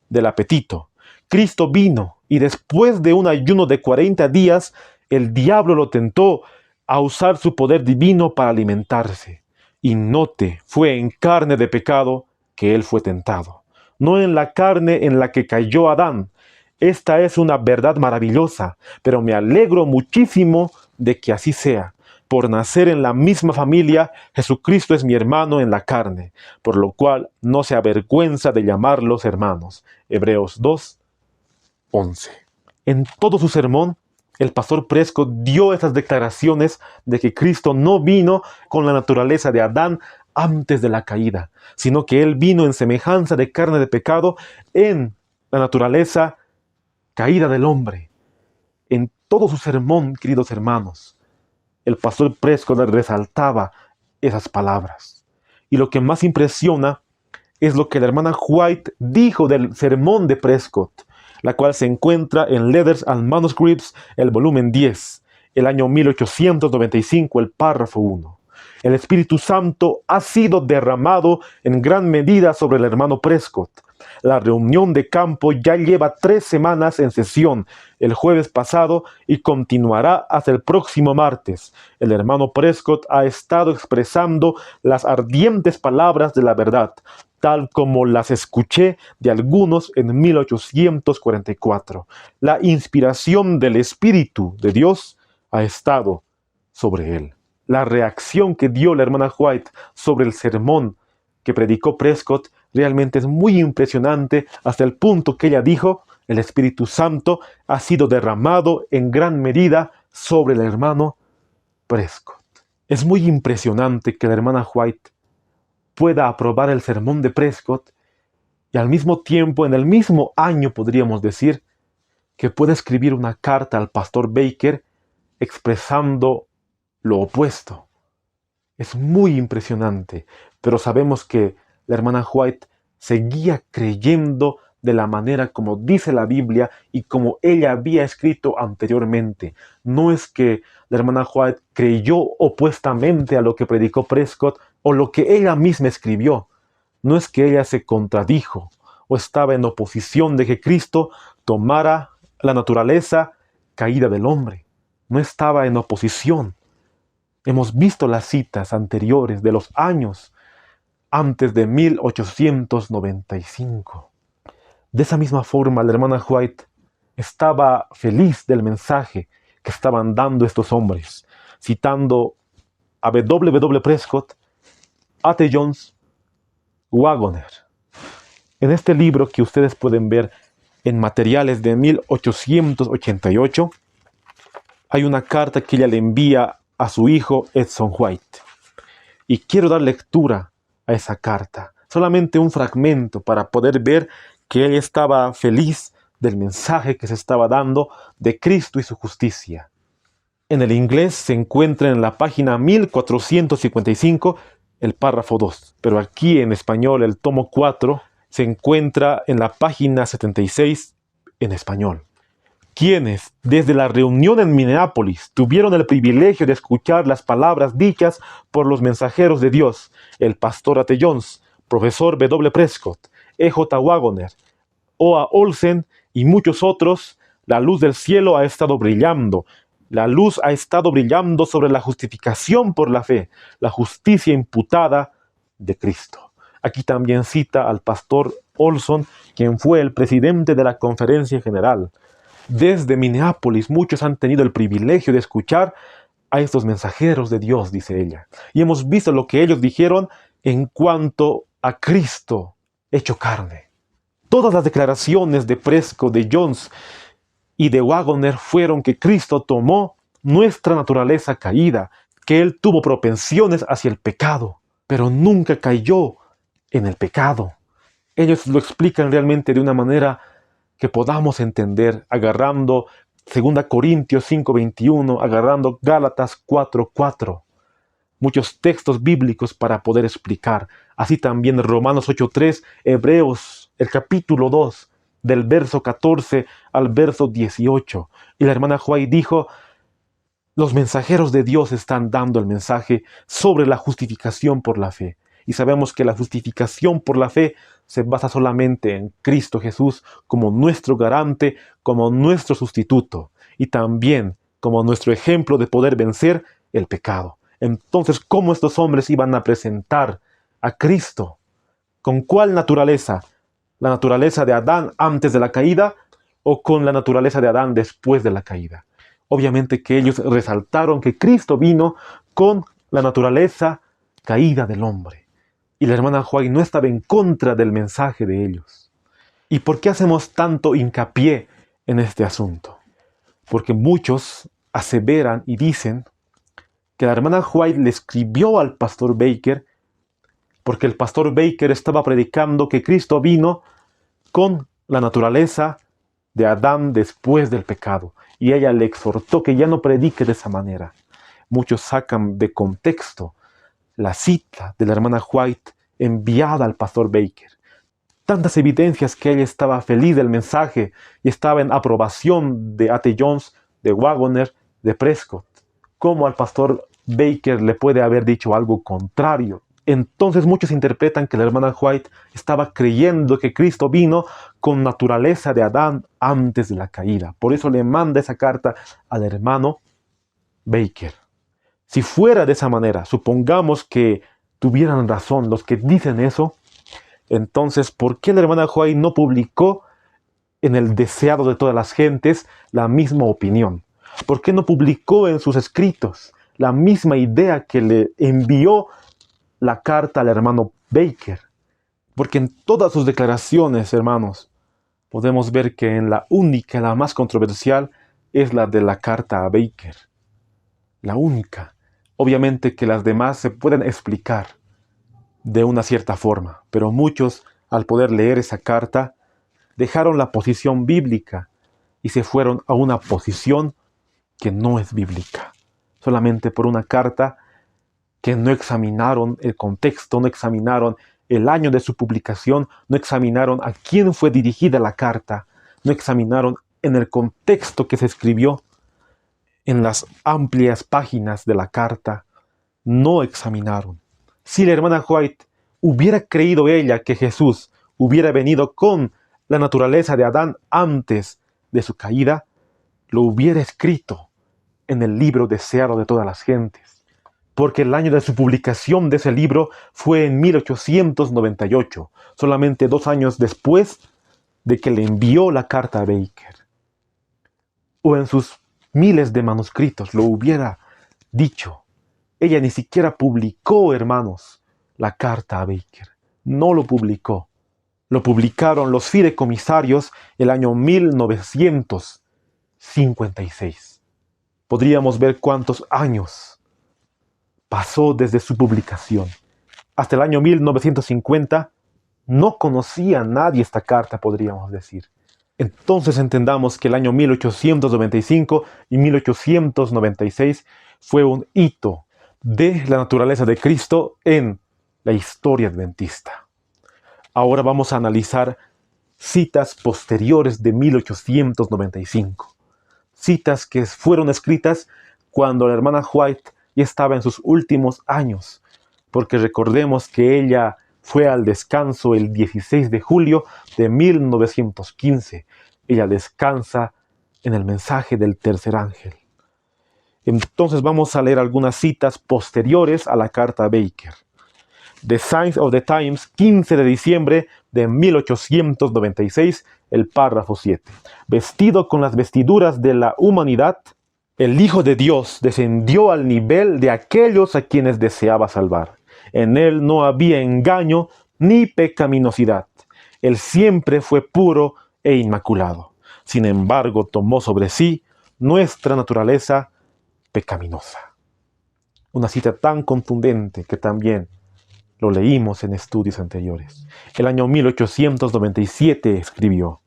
del apetito. Cristo vino y después de un ayuno de 40 días, el diablo lo tentó a usar su poder divino para alimentarse. Y note, fue en carne de pecado que él fue tentado, no en la carne en la que cayó Adán. Esta es una verdad maravillosa, pero me alegro muchísimo de que así sea. Por nacer en la misma familia, Jesucristo es mi hermano en la carne, por lo cual no se avergüenza de llamarlos hermanos. Hebreos 2, 11. En todo su sermón, el pastor Prescott dio esas declaraciones de que Cristo no vino con la naturaleza de Adán antes de la caída, sino que Él vino en semejanza de carne de pecado en la naturaleza caída del hombre. En todo su sermón, queridos hermanos, el pastor Prescott resaltaba esas palabras. Y lo que más impresiona es lo que la hermana White dijo del sermón de Prescott, la cual se encuentra en Letters and Manuscripts, el volumen 10, el año 1895, el párrafo 1. El Espíritu Santo ha sido derramado en gran medida sobre el hermano Prescott. La reunión de campo ya lleva 3 semanas en sesión, el jueves pasado, y continuará hasta el próximo martes. El hermano Prescott ha estado expresando las ardientes palabras de la verdad, tal como las escuché de algunos en 1844. La inspiración del Espíritu de Dios ha estado sobre él. La reacción que dio la hermana White sobre el sermón que predicó Prescott realmente es muy impresionante, hasta el punto que ella dijo: el Espíritu Santo ha sido derramado en gran medida sobre el hermano Prescott. Es muy impresionante que la hermana White pueda aprobar el sermón de Prescott y al mismo tiempo, en el mismo año podríamos decir, que pueda escribir una carta al pastor Baker expresando lo opuesto. Es muy impresionante, pero sabemos que la hermana White seguía creyendo de la manera como dice la Biblia y como ella había escrito anteriormente. No es que la hermana White creyó opuestamente a lo que predicó Prescott o lo que ella misma escribió. No es que ella se contradijo o estaba en oposición de que Cristo tomara la naturaleza caída del hombre. No estaba en oposición. Hemos visto las citas anteriores de los años antes de 1895. De esa misma forma, la hermana White estaba feliz del mensaje que estaban dando estos hombres, citando a W. Prescott, A.T. Jones, Waggoner. En este libro que ustedes pueden ver en materiales de 1888, hay una carta que ella le envía a su hijo Edson White. Y quiero dar lectura a esa carta, solamente un fragmento para poder ver que ella estaba feliz del mensaje que se estaba dando de Cristo y su justicia. En el inglés se encuentra en la página 1455 el párrafo 2, pero aquí en español el tomo 4 se encuentra en la página 76 en español. Quienes, desde la reunión en Minneapolis, tuvieron el privilegio de escuchar las palabras dichas por los mensajeros de Dios, el pastor A.T. Jones, profesor W. Prescott, E.J. Waggoner, O.A. Olsen y muchos otros, la luz del cielo ha estado brillando. La luz ha estado brillando sobre la justificación por la fe, la justicia imputada de Cristo. Aquí también cita al pastor Olson, quien fue el presidente de la Conferencia General. Desde Minneapolis muchos han tenido el privilegio de escuchar a estos mensajeros de Dios, dice ella. Y hemos visto lo que ellos dijeron en cuanto a Cristo hecho carne. Todas las declaraciones de Prescott, de Jones y de Waggoner fueron que Cristo tomó nuestra naturaleza caída, que Él tuvo propensiones hacia el pecado, pero nunca cayó en el pecado. Ellos lo explican realmente de una manera que podamos entender, agarrando 2 Corintios 5:21, agarrando Gálatas 4:4. Muchos textos bíblicos para poder explicar. Así también Romanos 8:3, Hebreos, el capítulo 2, del verso 14 al verso 18. Y la hermana White dijo, los mensajeros de Dios están dando el mensaje sobre la justificación por la fe. Y sabemos que la justificación por la fe se basa solamente en Cristo Jesús como nuestro garante, como nuestro sustituto y también como nuestro ejemplo de poder vencer el pecado. Entonces, ¿cómo estos hombres iban a presentar a Cristo? ¿Con cuál naturaleza? ¿La naturaleza de Adán antes de la caída o con la naturaleza de Adán después de la caída? Obviamente que ellos resaltaron que Cristo vino con la naturaleza caída del hombre. Y la hermana White no estaba en contra del mensaje de ellos. ¿Y por qué hacemos tanto hincapié en este asunto? Porque muchos aseveran y dicen que la hermana White le escribió al pastor Baker porque el pastor Baker estaba predicando que Cristo vino con la naturaleza de Adán después del pecado. Y ella le exhortó que ya no predique de esa manera. Muchos sacan de contexto la cita de la hermana White enviada al pastor Baker. Tantas evidencias que ella estaba feliz del mensaje y estaba en aprobación de A.T. Jones, de Waggoner, de Prescott. ¿Cómo al pastor Baker le puede haber dicho algo contrario? Entonces muchos interpretan que la hermana White estaba creyendo que Cristo vino con naturaleza de Adán antes de la caída. Por eso le manda esa carta al hermano Baker. Si fuera de esa manera, supongamos que tuvieran razón los que dicen eso, entonces, ¿por qué la hermana White no publicó en el deseado de todas las gentes la misma opinión? ¿Por qué no publicó en sus escritos la misma idea que le envió la carta al hermano Baker? Porque en todas sus declaraciones, hermanos, podemos ver que en la única, la más controversial, es la de la carta a Baker. La única. Obviamente que las demás se pueden explicar de una cierta forma, pero muchos, al poder leer esa carta, dejaron la posición bíblica y se fueron a una posición que no es bíblica, solamente por una carta que no examinaron el contexto, no examinaron el año de su publicación, no examinaron a quién fue dirigida la carta, no examinaron en el contexto que se escribió, en las amplias páginas de la carta, no examinaron. Si la hermana White hubiera creído ella que Jesús hubiera venido con la naturaleza de Adán antes de su caída, lo hubiera escrito en el libro deseado de todas las gentes, porque el año de su publicación de ese libro fue en 1898, solamente 2 años después de que le envió la carta a Baker. O en sus miles de manuscritos lo hubiera dicho. Ella ni siquiera publicó, hermanos, la carta a Baker. No lo publicó. Lo publicaron los fideicomisarios el año 1956. Podríamos ver cuántos años pasó desde su publicación. Hasta el año 1950 no conocía a nadie esta carta, podríamos decir. Entonces entendamos que el año 1895 y 1896 fue un hito de la naturaleza de Cristo en la historia adventista. Ahora vamos a analizar citas posteriores de 1895. Citas que fueron escritas cuando la hermana White ya estaba en sus últimos años, porque recordemos que ella fue al descanso el 16 de julio de 1915. Ella descansa en el mensaje del tercer ángel. Entonces vamos a leer algunas citas posteriores a la carta a Baker. The Signs of the Times, 15 de diciembre de 1896, el párrafo 7. Vestido con las vestiduras de la humanidad, el Hijo de Dios descendió al nivel de aquellos a quienes deseaba salvar. En él no había engaño ni pecaminosidad. Él siempre fue puro e inmaculado. Sin embargo, tomó sobre sí nuestra naturaleza pecaminosa. Una cita tan contundente que también lo leímos en estudios anteriores. El año 1897 escribió: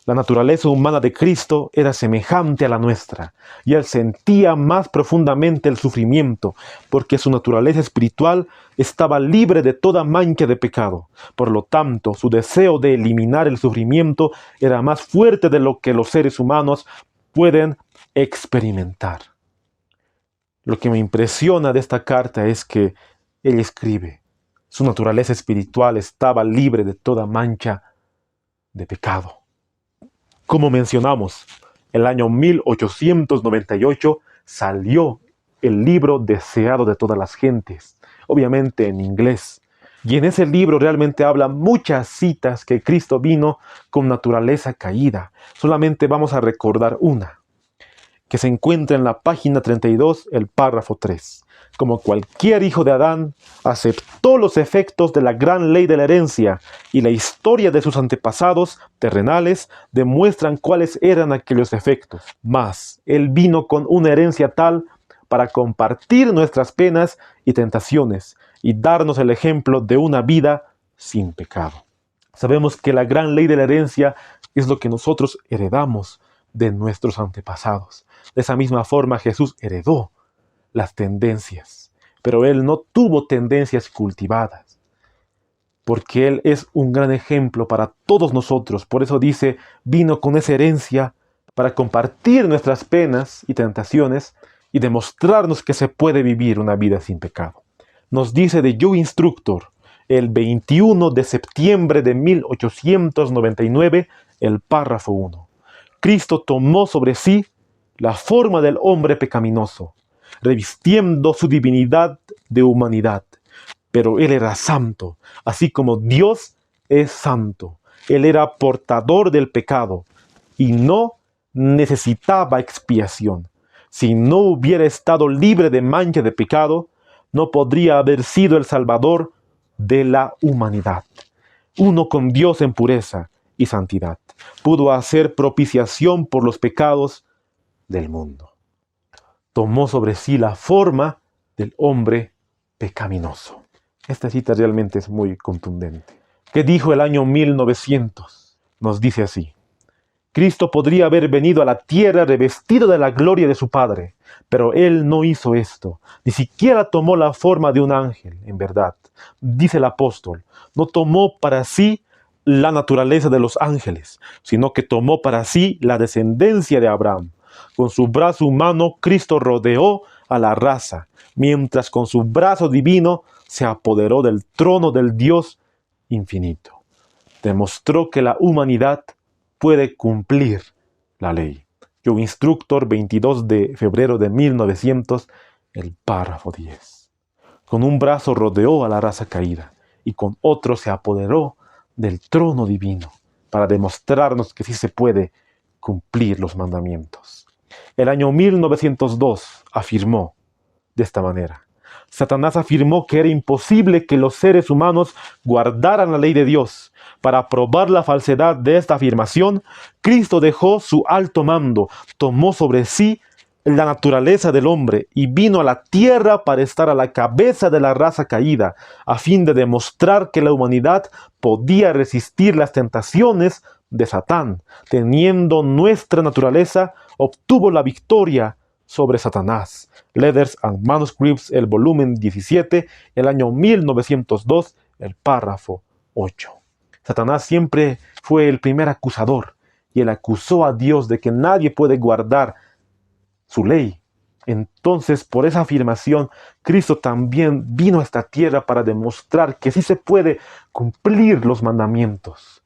la naturaleza humana de Cristo era semejante a la nuestra, y él sentía más profundamente el sufrimiento, porque su naturaleza espiritual estaba libre de toda mancha de pecado. Por lo tanto, su deseo de eliminar el sufrimiento era más fuerte de lo que los seres humanos pueden experimentar. Lo que me impresiona de esta carta es que él escribe: su naturaleza espiritual estaba libre de toda mancha de pecado. Como mencionamos, el año 1898 salió el libro deseado de todas las gentes, obviamente en inglés. Y en ese libro realmente habla muchas citas que Cristo vino con naturaleza caída. Solamente vamos a recordar una, que se encuentra en la página 32, el párrafo 3. Como cualquier hijo de Adán, aceptó los efectos de la gran ley de la herencia, y la historia de sus antepasados terrenales demuestran cuáles eran aquellos efectos. Mas él vino con una herencia tal para compartir nuestras penas y tentaciones y darnos el ejemplo de una vida sin pecado. Sabemos que la gran ley de la herencia es lo que nosotros heredamos de nuestros antepasados. De esa misma forma Jesús heredó las tendencias, pero él no tuvo tendencias cultivadas, porque él es un gran ejemplo para todos nosotros. Por eso dice, vino con esa herencia para compartir nuestras penas y tentaciones y demostrarnos que se puede vivir una vida sin pecado. Nos dice de You Instructor, el 21 de septiembre de 1899, el párrafo 1. Cristo tomó sobre sí la forma del hombre pecaminoso, revistiendo su divinidad de humanidad. Pero él era santo, así como Dios es santo. Él era portador del pecado y no necesitaba expiación. Si no hubiera estado libre de mancha de pecado, no podría haber sido el Salvador de la humanidad. Uno con Dios en pureza y santidad, pudo hacer propiciación por los pecados del mundo. Tomó sobre sí la forma del hombre pecaminoso. Esta cita realmente es muy contundente. ¿Qué dijo el año 1900? Nos dice así: Cristo podría haber venido a la tierra revestido de la gloria de su Padre, pero Él no hizo esto. Ni siquiera tomó la forma de un ángel, en verdad. Dice el apóstol, no tomó para sí la naturaleza de los ángeles, sino que tomó para sí la descendencia de Abraham. Con su brazo humano, Cristo rodeó a la raza, mientras con su brazo divino se apoderó del trono del Dios infinito. Demostró que la humanidad puede cumplir la ley. Yo Instructor, 22 de febrero de 1900, el párrafo 10. Con un brazo rodeó a la raza caída y con otro se apoderó del trono divino para demostrarnos que sí se puede cumplir los mandamientos. El año 1902 afirmó de esta manera: Satanás afirmó que era imposible que los seres humanos guardaran la ley de Dios. Para probar la falsedad de esta afirmación, Cristo dejó su alto mando, tomó sobre sí la naturaleza del hombre y vino a la tierra para estar a la cabeza de la raza caída, a fin de demostrar que la humanidad podía resistir las tentaciones de Satán. Teniendo nuestra naturaleza, obtuvo la victoria sobre Satanás. Letters and Manuscripts, el volumen 17, el año 1902, el párrafo 8. Satanás siempre fue el primer acusador y él acusó a Dios de que nadie puede guardar su ley. Entonces, por esa afirmación, Cristo también vino a esta tierra para demostrar que sí se puede cumplir los mandamientos,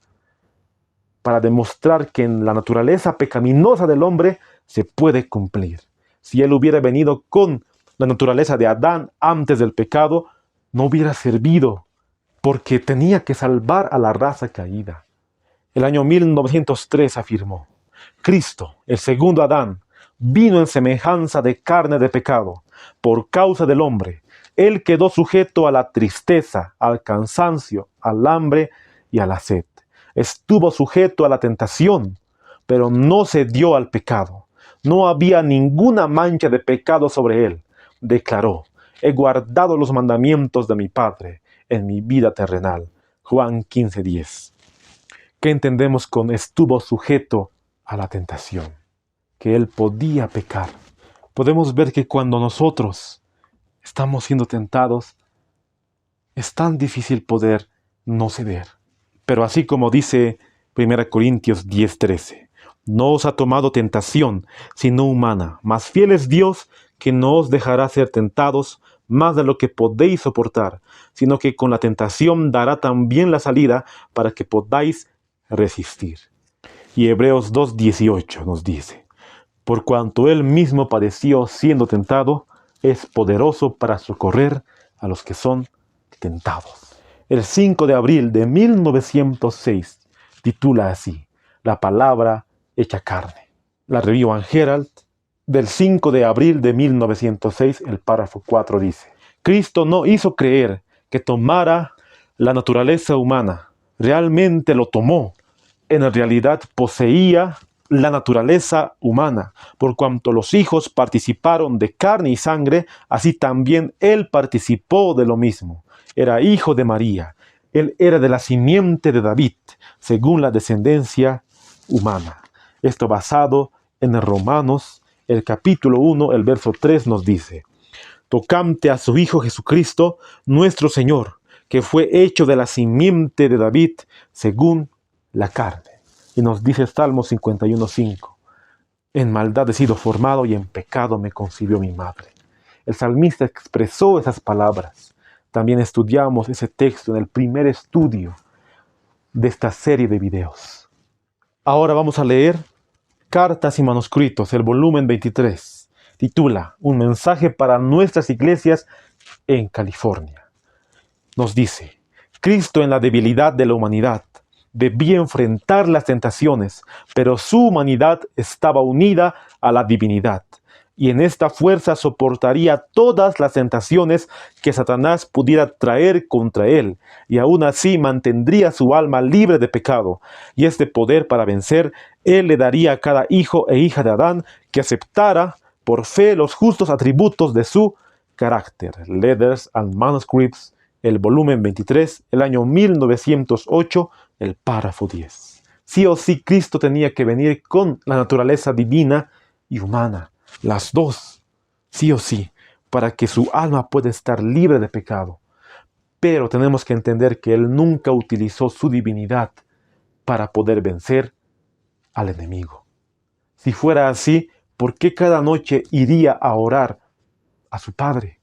para demostrar que en la naturaleza pecaminosa del hombre se puede cumplir. Si él hubiera venido con la naturaleza de Adán antes del pecado, no hubiera servido, porque tenía que salvar a la raza caída. El año 1903 afirmó: Cristo, el segundo Adán, vino en semejanza de carne de pecado. Por causa del hombre, él quedó sujeto a la tristeza, al cansancio, al hambre y a la sed. Estuvo sujeto a la tentación, pero no cedió al pecado. No había ninguna mancha de pecado sobre él. Declaró: he guardado los mandamientos de mi Padre en mi vida terrenal. Juan 15:10. ¿Qué entendemos con estuvo sujeto a la tentación? Que él podía pecar. Podemos ver que cuando nosotros estamos siendo tentados, es tan difícil poder no ceder. Pero así como dice 1 Corintios 10:13, no os ha tomado tentación, sino humana, mas fiel es Dios, que no os dejará ser tentados más de lo que podéis soportar, sino que con la tentación dará también la salida para que podáis resistir. Y Hebreos 2:18 nos dice: por cuanto él mismo padeció siendo tentado, es poderoso para socorrer a los que son tentados. El 5 de abril de 1906 titula así: La palabra hecha carne. La Review and Herald del 5 de abril de 1906, el párrafo 4 dice: Cristo no hizo creer que tomara la naturaleza humana. Realmente lo tomó. En realidad poseía la naturaleza humana. Por cuanto los hijos participaron de carne y sangre, así también él participó de lo mismo. Era hijo de María. Él era de la simiente de David, según la descendencia humana. Esto basado en Romanos, el capítulo 1, el verso 3 nos dice: tocante a su Hijo Jesucristo, nuestro Señor, que fue hecho de la simiente de David, según la carne. Y nos dice Salmo 51:5: en maldad he sido formado y en pecado me concibió mi madre. El salmista expresó esas palabras. También estudiamos ese texto en el primer estudio de esta serie de videos. Ahora vamos a leer Cartas y Manuscritos, el volumen 23. Titula: Un mensaje para nuestras iglesias en California. Nos dice: Cristo en la debilidad de la humanidad debía enfrentar las tentaciones, pero su humanidad estaba unida a la divinidad, y en esta fuerza soportaría todas las tentaciones que Satanás pudiera traer contra él, y aún así mantendría su alma libre de pecado, y este poder para vencer, él le daría a cada hijo e hija de Adán que aceptara por fe los justos atributos de su carácter. Letters and Manuscripts, el volumen 23, el año 1908, el párrafo 10. Sí o sí, Cristo tenía que venir con la naturaleza divina y humana, las dos, sí o sí, para que su alma pueda estar libre de pecado. Pero tenemos que entender que Él nunca utilizó su divinidad para poder vencer al enemigo. Si fuera así, ¿por qué cada noche iría a orar a su Padre,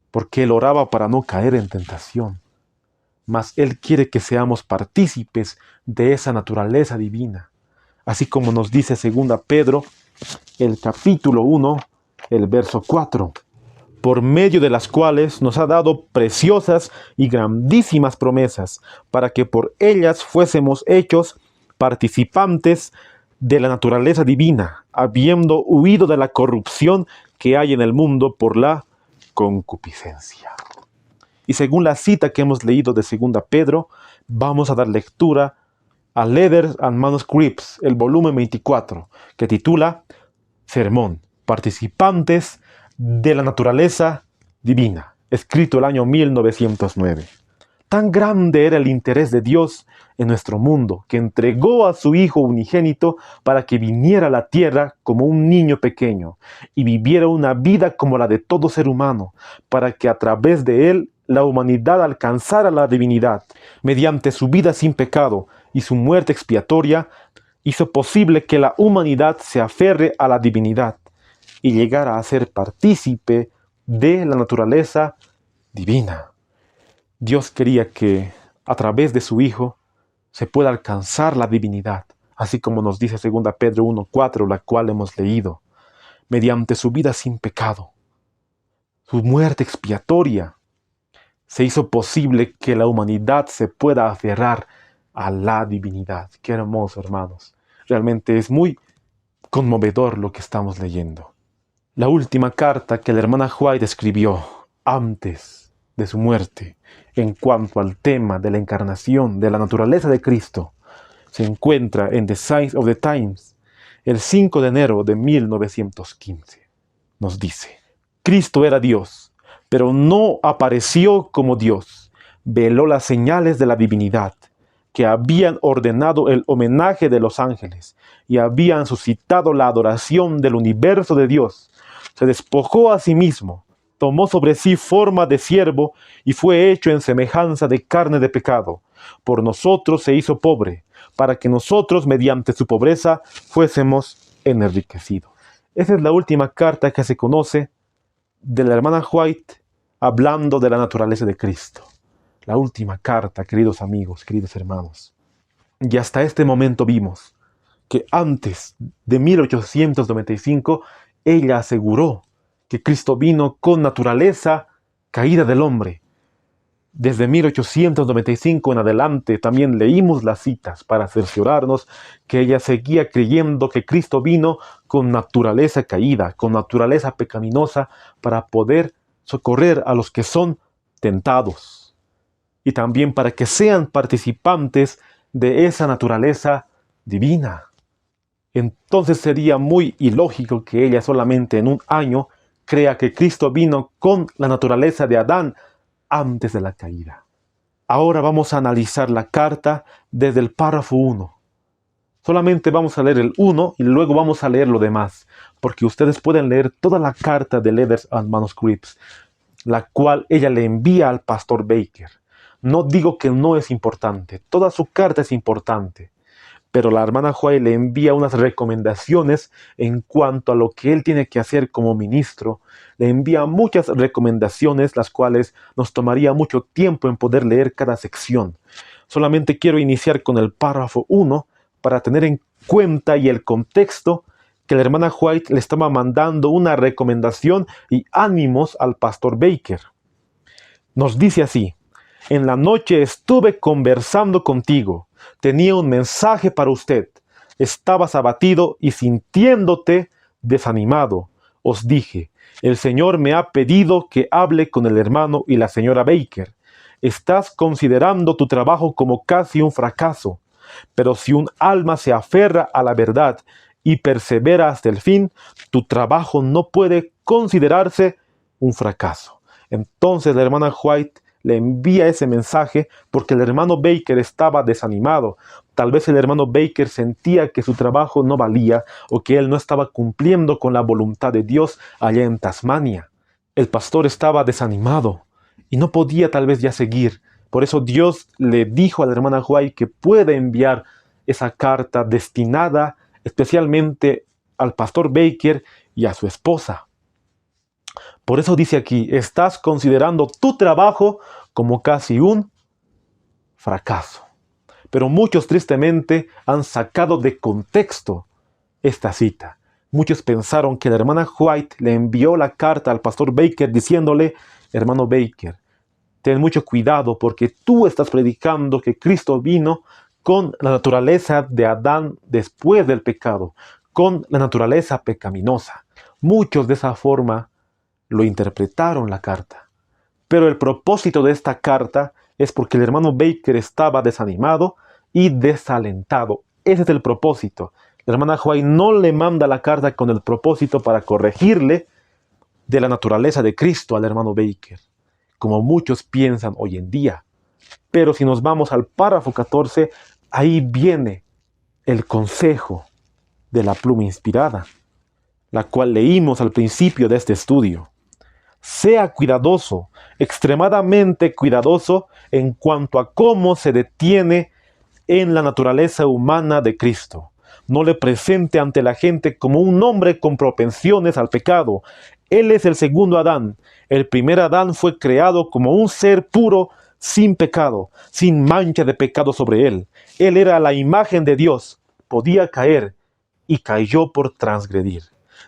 porque él oraba para no caer en tentación. Mas él quiere que seamos partícipes de esa naturaleza divina, así como nos dice 2 Pedro, el capítulo 1, el verso 4, por medio de las cuales nos ha dado preciosas y grandísimas promesas, para que por ellas fuésemos hechos participantes de la naturaleza divina, habiendo huido de la corrupción que hay en el mundo por la concupiscencia. Y según la cita que hemos leído de 2 Pedro, vamos a dar lectura a Letters and Manuscripts, el volumen 24, que titula Sermón, participantes de la naturaleza divina, escrito el año 1909. Tan grande era el interés de Dios en nuestro mundo, que entregó a su Hijo unigénito para que viniera a la tierra como un niño pequeño y viviera una vida como la de todo ser humano, para que a través de él la humanidad alcanzara la divinidad. Mediante su vida sin pecado y su muerte expiatoria, hizo posible que la humanidad se aferre a la divinidad y llegara a ser partícipe de la naturaleza divina. Dios quería que a través de su Hijo se pueda alcanzar la divinidad, así como nos dice 2 Pedro 1:4, la cual hemos leído. Mediante su vida sin pecado, su muerte expiatoria, se hizo posible que la humanidad se pueda aferrar a la divinidad. Qué hermoso, hermanos. Realmente es muy conmovedor lo que estamos leyendo. La última carta que la hermana White escribió antes de su muerte, en cuanto al tema de la encarnación, de la naturaleza de Cristo, se encuentra en The Signs of the Times, el 5 de enero de 1915. Nos dice: Cristo era Dios, pero no apareció como Dios. Veló las señales de la divinidad, que habían ordenado el homenaje de los ángeles y habían suscitado la adoración del universo de Dios. Se despojó a sí mismo, tomó sobre sí forma de siervo y fue hecho en semejanza de carne de pecado. Por nosotros se hizo pobre, para que nosotros, mediante su pobreza, fuésemos enriquecidos. Esa es la última carta que se conoce de la hermana White hablando de la naturaleza de Cristo. La última carta, queridos amigos, queridos hermanos. Y hasta este momento vimos que antes de 1895, ella aseguró que Cristo vino con naturaleza caída del hombre. Desde 1895 en adelante también leímos las citas para cerciorarnos que ella seguía creyendo que Cristo vino con naturaleza caída, con naturaleza pecaminosa, para poder socorrer a los que son tentados y también para que sean participantes de esa naturaleza divina. Entonces sería muy ilógico que ella solamente en un año crea que Cristo vino con la naturaleza de Adán antes de la caída. Ahora vamos a analizar la carta desde el párrafo 1. Solamente vamos a leer el 1 y luego vamos a leer lo demás, porque ustedes pueden leer toda la carta de Letters and Manuscripts, la cual ella le envía al pastor Baker. No digo que no es importante, toda su carta es importante, pero la hermana White le envía unas recomendaciones en cuanto a lo que él tiene que hacer como ministro. Le envía muchas recomendaciones, las cuales nos tomaría mucho tiempo en poder leer cada sección. Solamente quiero iniciar con el párrafo 1 para tener en cuenta y el contexto que la hermana White le estaba mandando una recomendación y ánimos al pastor Baker. Nos dice así: en la noche estuve conversando contigo. Tenía un mensaje para usted. Estabas abatido y sintiéndote desanimado. Os dije: el Señor me ha pedido que hable con el hermano y la señora Baker. Estás considerando tu trabajo como casi un fracaso. Pero si un alma se aferra a la verdad y persevera hasta el fin, tu trabajo no puede considerarse un fracaso. Entonces la hermana White le envía ese mensaje porque el hermano Baker estaba desanimado. Tal vez el hermano Baker sentía que su trabajo no valía o que él no estaba cumpliendo con la voluntad de Dios allá en Tasmania. El pastor estaba desanimado y no podía tal vez ya seguir. Por eso Dios le dijo a la hermana White que puede enviar esa carta destinada especialmente al pastor Baker y a su esposa. Por eso dice aquí, estás considerando tu trabajo como casi un fracaso. Pero muchos tristemente han sacado de contexto esta cita. Muchos pensaron que la hermana White le envió la carta al pastor Baker diciéndole, hermano Baker, ten mucho cuidado porque tú estás predicando que Cristo vino con la naturaleza de Adán después del pecado, con la naturaleza pecaminosa. Muchos de esa forma lo interpretaron la carta. Pero el propósito de esta carta es porque el hermano Baker estaba desanimado y desalentado. Ese es el propósito. La hermana White no le manda la carta con el propósito para corregirle de la naturaleza de Cristo al hermano Baker, como muchos piensan hoy en día. Pero si nos vamos al párrafo 14, ahí viene el consejo de la pluma inspirada, la cual leímos al principio de este estudio. Sea cuidadoso, extremadamente cuidadoso en cuanto a cómo se detiene en la naturaleza humana de Cristo. No le presente ante la gente como un hombre con propensiones al pecado. Él es el segundo Adán. El primer Adán fue creado como un ser puro, sin pecado, sin mancha de pecado sobre él. Él era la imagen de Dios. Podía caer y cayó por transgredir.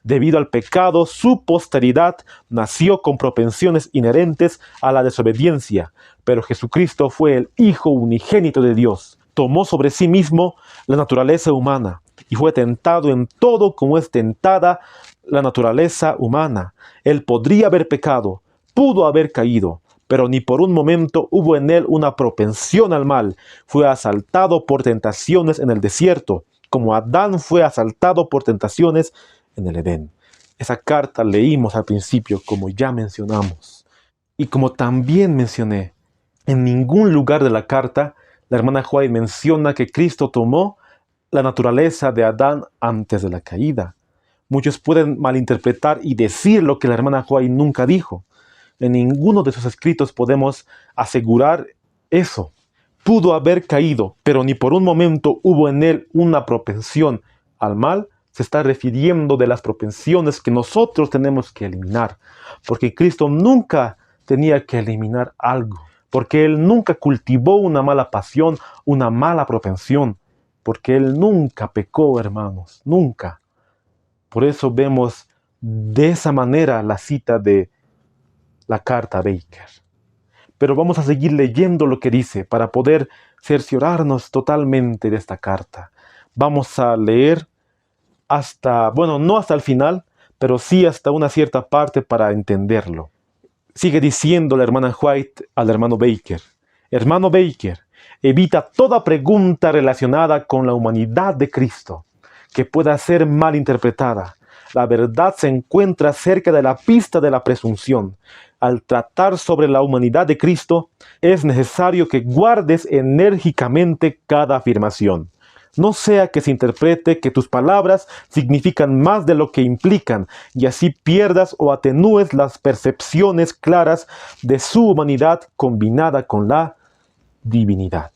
Debido al pecado, su posteridad nació con propensiones inherentes a la desobediencia. Pero Jesucristo fue el Hijo unigénito de Dios. Tomó sobre sí mismo la naturaleza humana y fue tentado en todo como es tentada la naturaleza humana. Él podría haber pecado, pudo haber caído, pero ni por un momento hubo en él una propensión al mal. Fue asaltado por tentaciones en el desierto, como Adán fue asaltado por tentaciones en el Edén. Esa carta leímos al principio, como ya mencionamos. Y como también mencioné, en ningún lugar de la carta la hermana White menciona que Cristo tomó la naturaleza de Adán antes de la caída. Muchos pueden malinterpretar y decir lo que la hermana White nunca dijo. En ninguno de sus escritos podemos asegurar eso. Pudo haber caído, pero ni por un momento hubo en él una propensión al mal. Se está refiriendo de las propensiones que nosotros tenemos que eliminar. Porque Cristo nunca tenía que eliminar algo. Porque Él nunca cultivó una mala pasión, una mala propensión. Porque Él nunca pecó, hermanos, nunca. Por eso vemos de esa manera la cita de la carta a Baker. Pero vamos a seguir leyendo lo que dice para poder cerciorarnos totalmente de esta carta. Vamos a leer hasta, bueno, no hasta el final, pero sí hasta una cierta parte para entenderlo. Sigue diciendo la hermana White al hermano Baker. Hermano Baker, evita toda pregunta relacionada con la humanidad de Cristo que pueda ser mal interpretada. La verdad se encuentra cerca de la pista de la presunción. Al tratar sobre la humanidad de Cristo, es necesario que guardes enérgicamente cada afirmación. No sea que se interprete que tus palabras significan más de lo que implican y así pierdas o atenúes las percepciones claras de su humanidad combinada con la divinidad.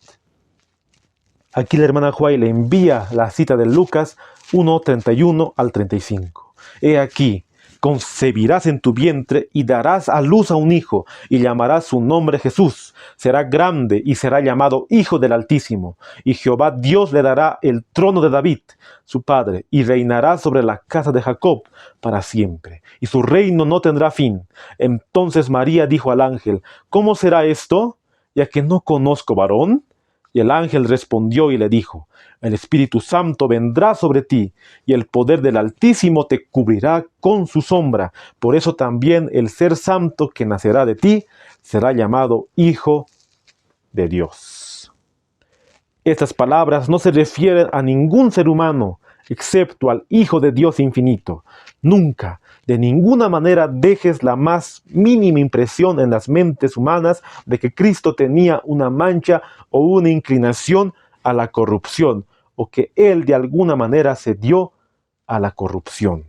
Aquí la hermana White le envía la cita de Lucas 1:31 al 35. He aquí, concebirás en tu vientre y darás a luz a un hijo, y llamarás su nombre Jesús. Será grande y será llamado Hijo del Altísimo. Y Jehová Dios le dará el trono de David, su padre, y reinará sobre la casa de Jacob para siempre. Y su reino no tendrá fin. Entonces María dijo al ángel, ¿cómo será esto, ya que no conozco varón? Y el ángel respondió y le dijo, el Espíritu Santo vendrá sobre ti, y el poder del Altísimo te cubrirá con su sombra. Por eso también el ser santo que nacerá de ti será llamado Hijo de Dios. Estas palabras no se refieren a ningún ser humano, excepto al Hijo de Dios infinito. Nunca, de ninguna manera dejes la más mínima impresión en las mentes humanas de que Cristo tenía una mancha o una inclinación a la corrupción, o que Él de alguna manera se dio a la corrupción.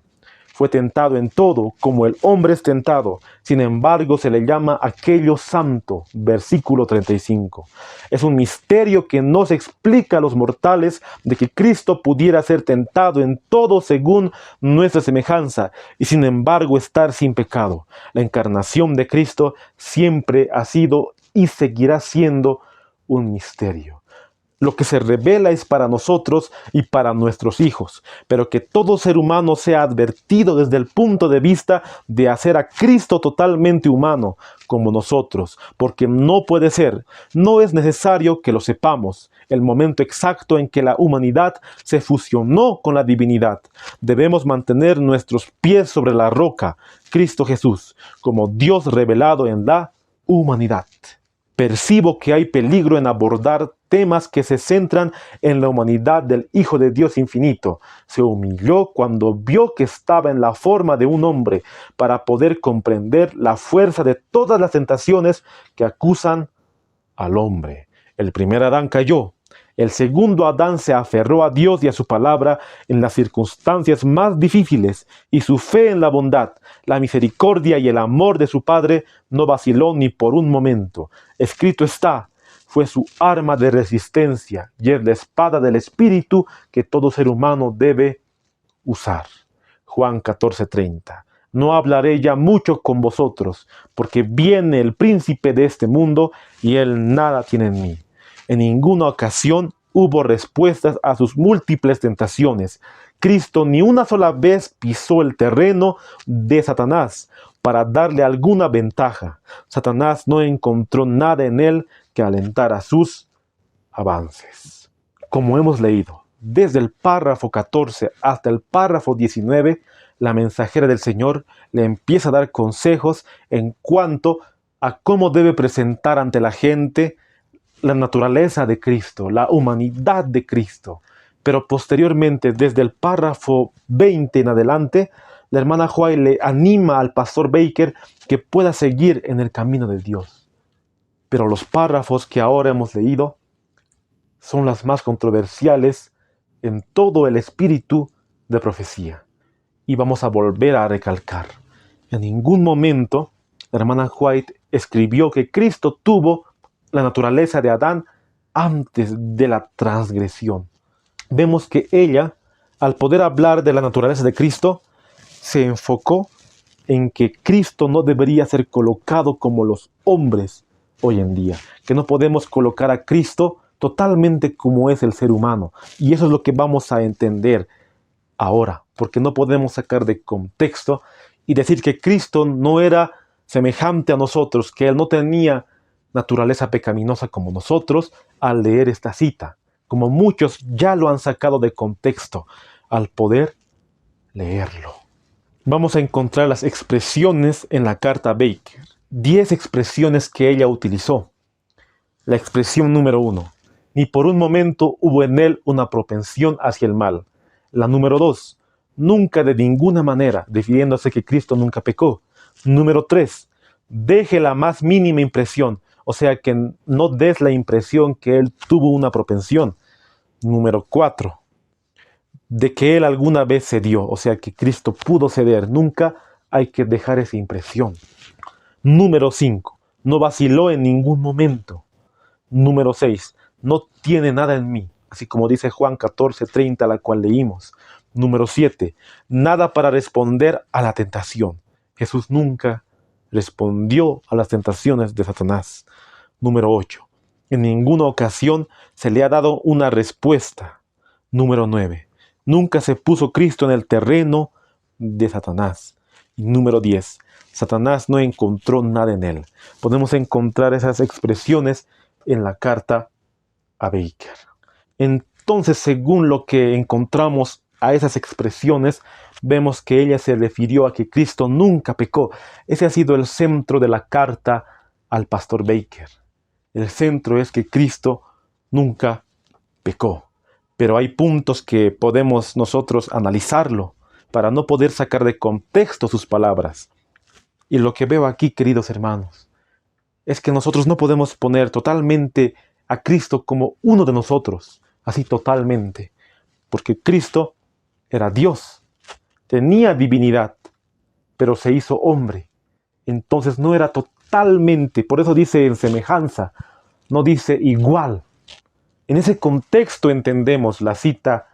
fue tentado en todo, como el hombre es tentado. Sin embargo, se le llama aquello santo. Versículo 35. Es un misterio que no se explica a los mortales de que Cristo pudiera ser tentado en todo según nuestra semejanza y sin embargo estar sin pecado. La encarnación de Cristo siempre ha sido y seguirá siendo un misterio. Lo que se revela es para nosotros y para nuestros hijos, pero que todo ser humano sea advertido desde el punto de vista de hacer a Cristo totalmente humano como nosotros, porque no puede ser, no es necesario que lo sepamos, el momento exacto en que la humanidad se fusionó con la divinidad. Debemos mantener nuestros pies sobre la roca, Cristo Jesús, como Dios revelado en la humanidad. Percibo que hay peligro en abordar temas que se centran en la humanidad del Hijo de Dios infinito. Se humilló cuando vio que estaba en la forma de un hombre para poder comprender la fuerza de todas las tentaciones que acusan al hombre. El primer Adán cayó. El segundo Adán se aferró a Dios y a su palabra en las circunstancias más difíciles, y su fe en la bondad, la misericordia y el amor de su Padre no vaciló ni por un momento. Escrito está, fue su arma de resistencia y es la espada del Espíritu que todo ser humano debe usar. Juan 14:30. No hablaré ya mucho con vosotros, porque viene el príncipe de este mundo y él nada tiene en mí. En ninguna ocasión hubo respuestas a sus múltiples tentaciones. Cristo ni una sola vez pisó el terreno de Satanás para darle alguna ventaja. Satanás no encontró nada en él que alentara sus avances. Como hemos leído, desde el párrafo 14 hasta el párrafo 19, la mensajera del Señor le empieza a dar consejos en cuanto a cómo debe presentar ante la gente la naturaleza de Cristo, la humanidad de Cristo. Pero posteriormente, desde el párrafo 20 en adelante, la hermana White le anima al pastor Baker que pueda seguir en el camino de Dios. Pero los párrafos que ahora hemos leído son las más controversiales en todo el espíritu de profecía. Y vamos a volver a recalcar. En ningún momento la hermana White escribió que Cristo tuvo la naturaleza de Adán antes de la transgresión. Vemos que ella, al poder hablar de la naturaleza de Cristo, se enfocó en que Cristo no debería ser colocado como los hombres hoy en día, que no podemos colocar a Cristo totalmente como es el ser humano. Y eso es lo que vamos a entender ahora, porque no podemos sacar de contexto y decir que Cristo no era semejante a nosotros, que Él no tenía naturaleza pecaminosa como nosotros al leer esta cita, como muchos ya lo han sacado de contexto al poder leerlo. Vamos a encontrar las expresiones en la carta Baker, 10 expresiones que ella utilizó. La expresión número 1, ni por un momento hubo en él una propensión hacia el mal. La número 2, nunca de ninguna manera, refiriéndose que Cristo nunca pecó. Número 3, deje la más mínima impresión, o sea que no des la impresión que él tuvo una propensión. Número 4, de que él alguna vez cedió, o sea que Cristo pudo ceder. Nunca hay que dejar esa impresión. Número 5, no vaciló en ningún momento. Número 6, no tiene nada en mí, así como dice Juan 14:30, la cual leímos. Número 7, nada para responder a la tentación. Jesús nunca respondió a las tentaciones de Satanás. Número 8, en ninguna ocasión se le ha dado una respuesta. Número 9, nunca se puso Cristo en el terreno de Satanás. Y número 10, Satanás no encontró nada en él. Podemos encontrar esas expresiones en la carta a Baker. Entonces, según lo que encontramos a esas expresiones, vemos que ella se refirió a que Cristo nunca pecó. Ese ha sido el centro de la carta al pastor Baker. El centro es que Cristo nunca pecó. Pero hay puntos que podemos nosotros analizarlo para no poder sacar de contexto sus palabras. Y lo que veo aquí, queridos hermanos, es que nosotros no podemos poner totalmente a Cristo como uno de nosotros, así totalmente, porque Cristo era Dios, tenía divinidad, pero se hizo hombre. Entonces no era totalmente, por eso dice en semejanza, no dice igual. En ese contexto entendemos la cita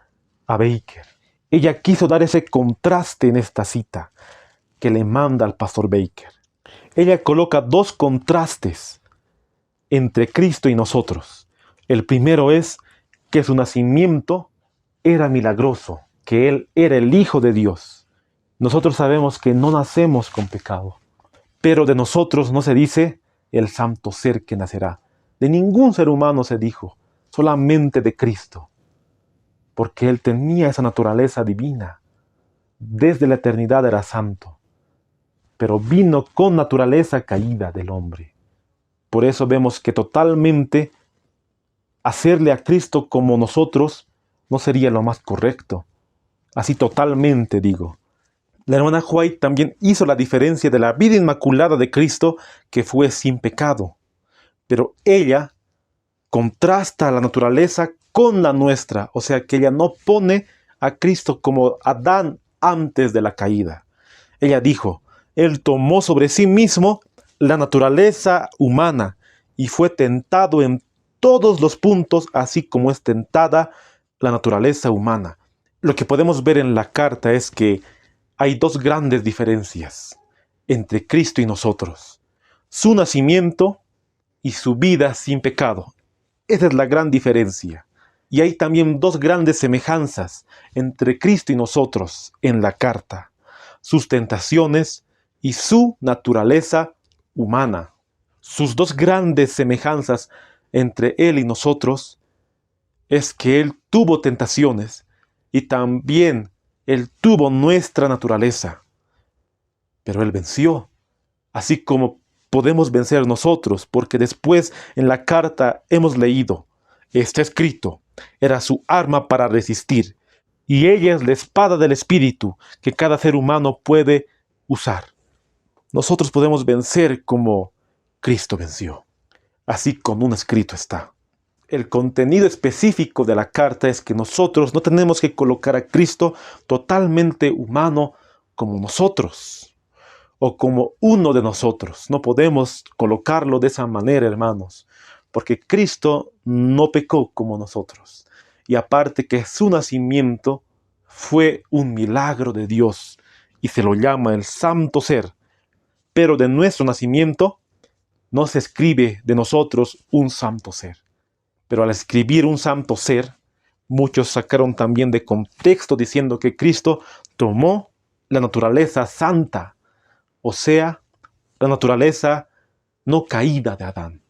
a Baker. Ella quiso dar ese contraste en esta cita que le manda al pastor Baker. Ella coloca dos contrastes entre Cristo y nosotros. El primero es que su nacimiento era milagroso, que Él era el Hijo de Dios. Nosotros sabemos que no nacemos con pecado, pero de nosotros no se dice el santo ser que nacerá. De ningún ser humano se dijo, solamente de Cristo, porque Él tenía esa naturaleza divina. Desde la eternidad era santo, pero vino con naturaleza caída del hombre. Por eso vemos que totalmente hacerle a Cristo como nosotros no sería lo más correcto. Así totalmente digo. La hermana White también hizo la diferencia de la vida inmaculada de Cristo, que fue sin pecado. Pero ella contrasta la naturaleza con la nuestra, o sea que ella no pone a Cristo como Adán antes de la caída. Ella dijo, Él tomó sobre sí mismo la naturaleza humana y fue tentado en todos los puntos, así como es tentada la naturaleza humana. Lo que podemos ver en la carta es que hay dos grandes diferencias entre Cristo y nosotros: su nacimiento y su vida sin pecado. Esa es la gran diferencia. Y hay también dos grandes semejanzas entre Cristo y nosotros en la carta: sus tentaciones y su naturaleza humana. Sus dos grandes semejanzas entre Él y nosotros es que Él tuvo tentaciones y también Él tuvo nuestra naturaleza. Pero Él venció, así como podemos vencer nosotros, porque después en la carta hemos leído, está escrito, era su arma para resistir, y ella es la espada del Espíritu que cada ser humano puede usar. Nosotros podemos vencer como Cristo venció. Así como un escrito está. El contenido específico de la carta es que nosotros no tenemos que colocar a Cristo totalmente humano como nosotros, o como uno de nosotros. No podemos colocarlo de esa manera, hermanos, porque Cristo no pecó como nosotros. Y aparte que su nacimiento fue un milagro de Dios, y se lo llama el santo ser. Pero de nuestro nacimiento no se escribe de nosotros un santo ser. Pero al escribir un santo ser, muchos sacaron también de contexto diciendo que Cristo tomó la naturaleza santa, o sea, la naturaleza no caída de Adán.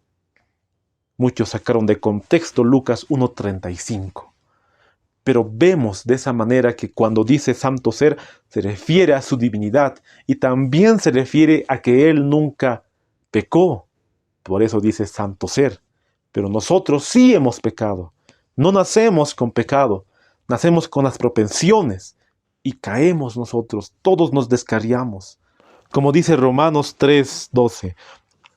Muchos sacaron de contexto Lucas 1:35. Pero vemos de esa manera que cuando dice santo ser, se refiere a su divinidad y también se refiere a que Él nunca pecó. Por eso dice santo ser. Pero nosotros sí hemos pecado. No nacemos con pecado. Nacemos con las propensiones. Y caemos nosotros. Todos nos descarriamos. Como dice Romanos 3:12.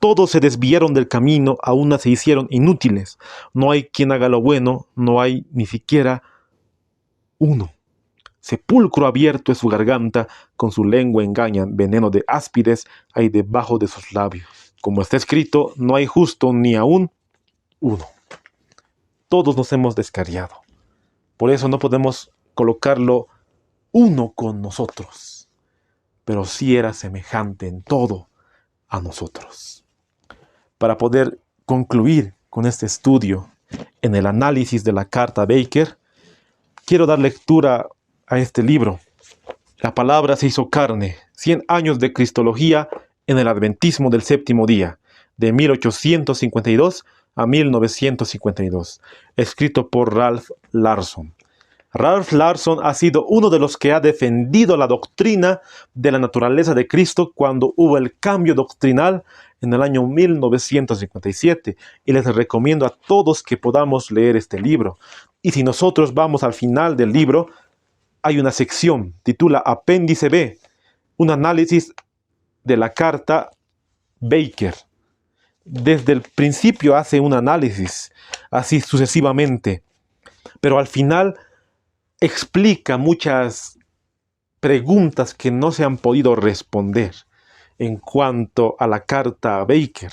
Todos se desviaron del camino, a una se hicieron inútiles. No hay quien haga lo bueno, no hay ni siquiera uno. Sepulcro abierto es su garganta, con su lengua engañan, veneno de áspides hay debajo de sus labios. Como está escrito, no hay justo ni aún uno. Todos nos hemos descarriado. Por eso no podemos colocarlo uno con nosotros, pero sí era semejante en todo a nosotros. Para poder concluir con este estudio en el análisis de la carta a Baker, quiero dar lectura a este libro. La palabra se hizo carne, 100 años de cristología en el adventismo del séptimo día, de 1852 a 1952, escrito por Ralph Larson. Ralph Larson ha sido uno de los que ha defendido la doctrina de la naturaleza de Cristo cuando hubo el cambio doctrinal en el año 1957, y les recomiendo a todos que podamos leer este libro. Y si nosotros vamos al final del libro, hay una sección, titula Apéndice B, un análisis de la carta Baker. Desde el principio hace un análisis, así sucesivamente, pero al final explica muchas preguntas que no se han podido responder en cuanto a la carta a Baker.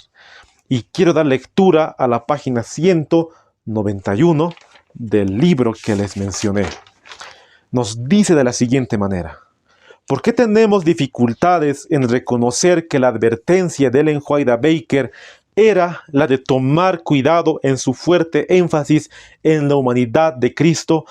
Y quiero dar lectura a la página 191 del libro que les mencioné. Nos dice de la siguiente manera: ¿por qué tenemos dificultades en reconocer que la advertencia de Ellen White a Baker era la de tomar cuidado en su fuerte énfasis en la humanidad de Cristo,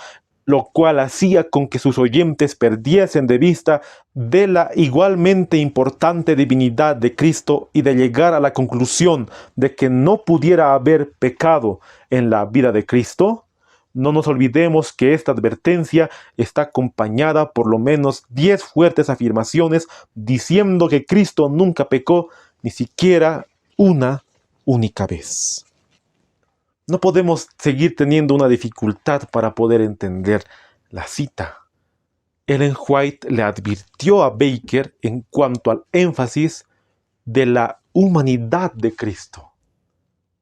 lo cual hacía con que sus oyentes perdiesen de vista de la igualmente importante divinidad de Cristo y de llegar a la conclusión de que no pudiera haber pecado en la vida de Cristo? No nos olvidemos que esta advertencia está acompañada por lo menos 10 fuertes afirmaciones diciendo que Cristo nunca pecó, ni siquiera una única vez. No podemos seguir teniendo una dificultad para poder entender la cita. Ellen White le advirtió a Baker en cuanto al énfasis de la humanidad de Cristo.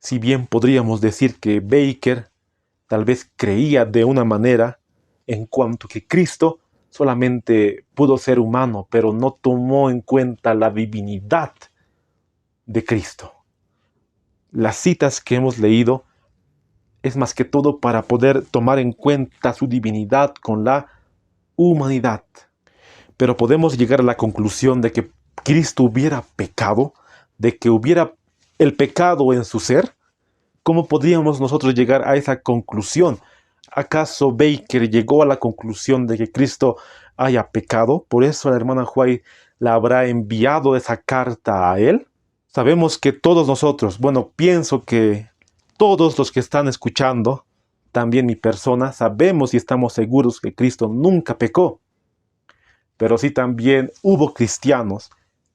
Si bien podríamos decir que Baker tal vez creía de una manera en cuanto que Cristo solamente pudo ser humano, pero no tomó en cuenta la divinidad de Cristo. Las citas que hemos leído es más que todo para poder tomar en cuenta su divinidad con la humanidad. Pero podemos llegar a la conclusión de que Cristo hubiera pecado, de que hubiera el pecado en su ser. ¿Cómo podríamos nosotros llegar a esa conclusión? ¿Acaso Baker llegó a la conclusión de que Cristo haya pecado? ¿Por eso la hermana White la habrá enviado esa carta a él? Sabemos que todos nosotros, pienso que todos los que están escuchando, también mi persona, sabemos y estamos seguros que Cristo nunca pecó. Pero sí también hubo cristianos,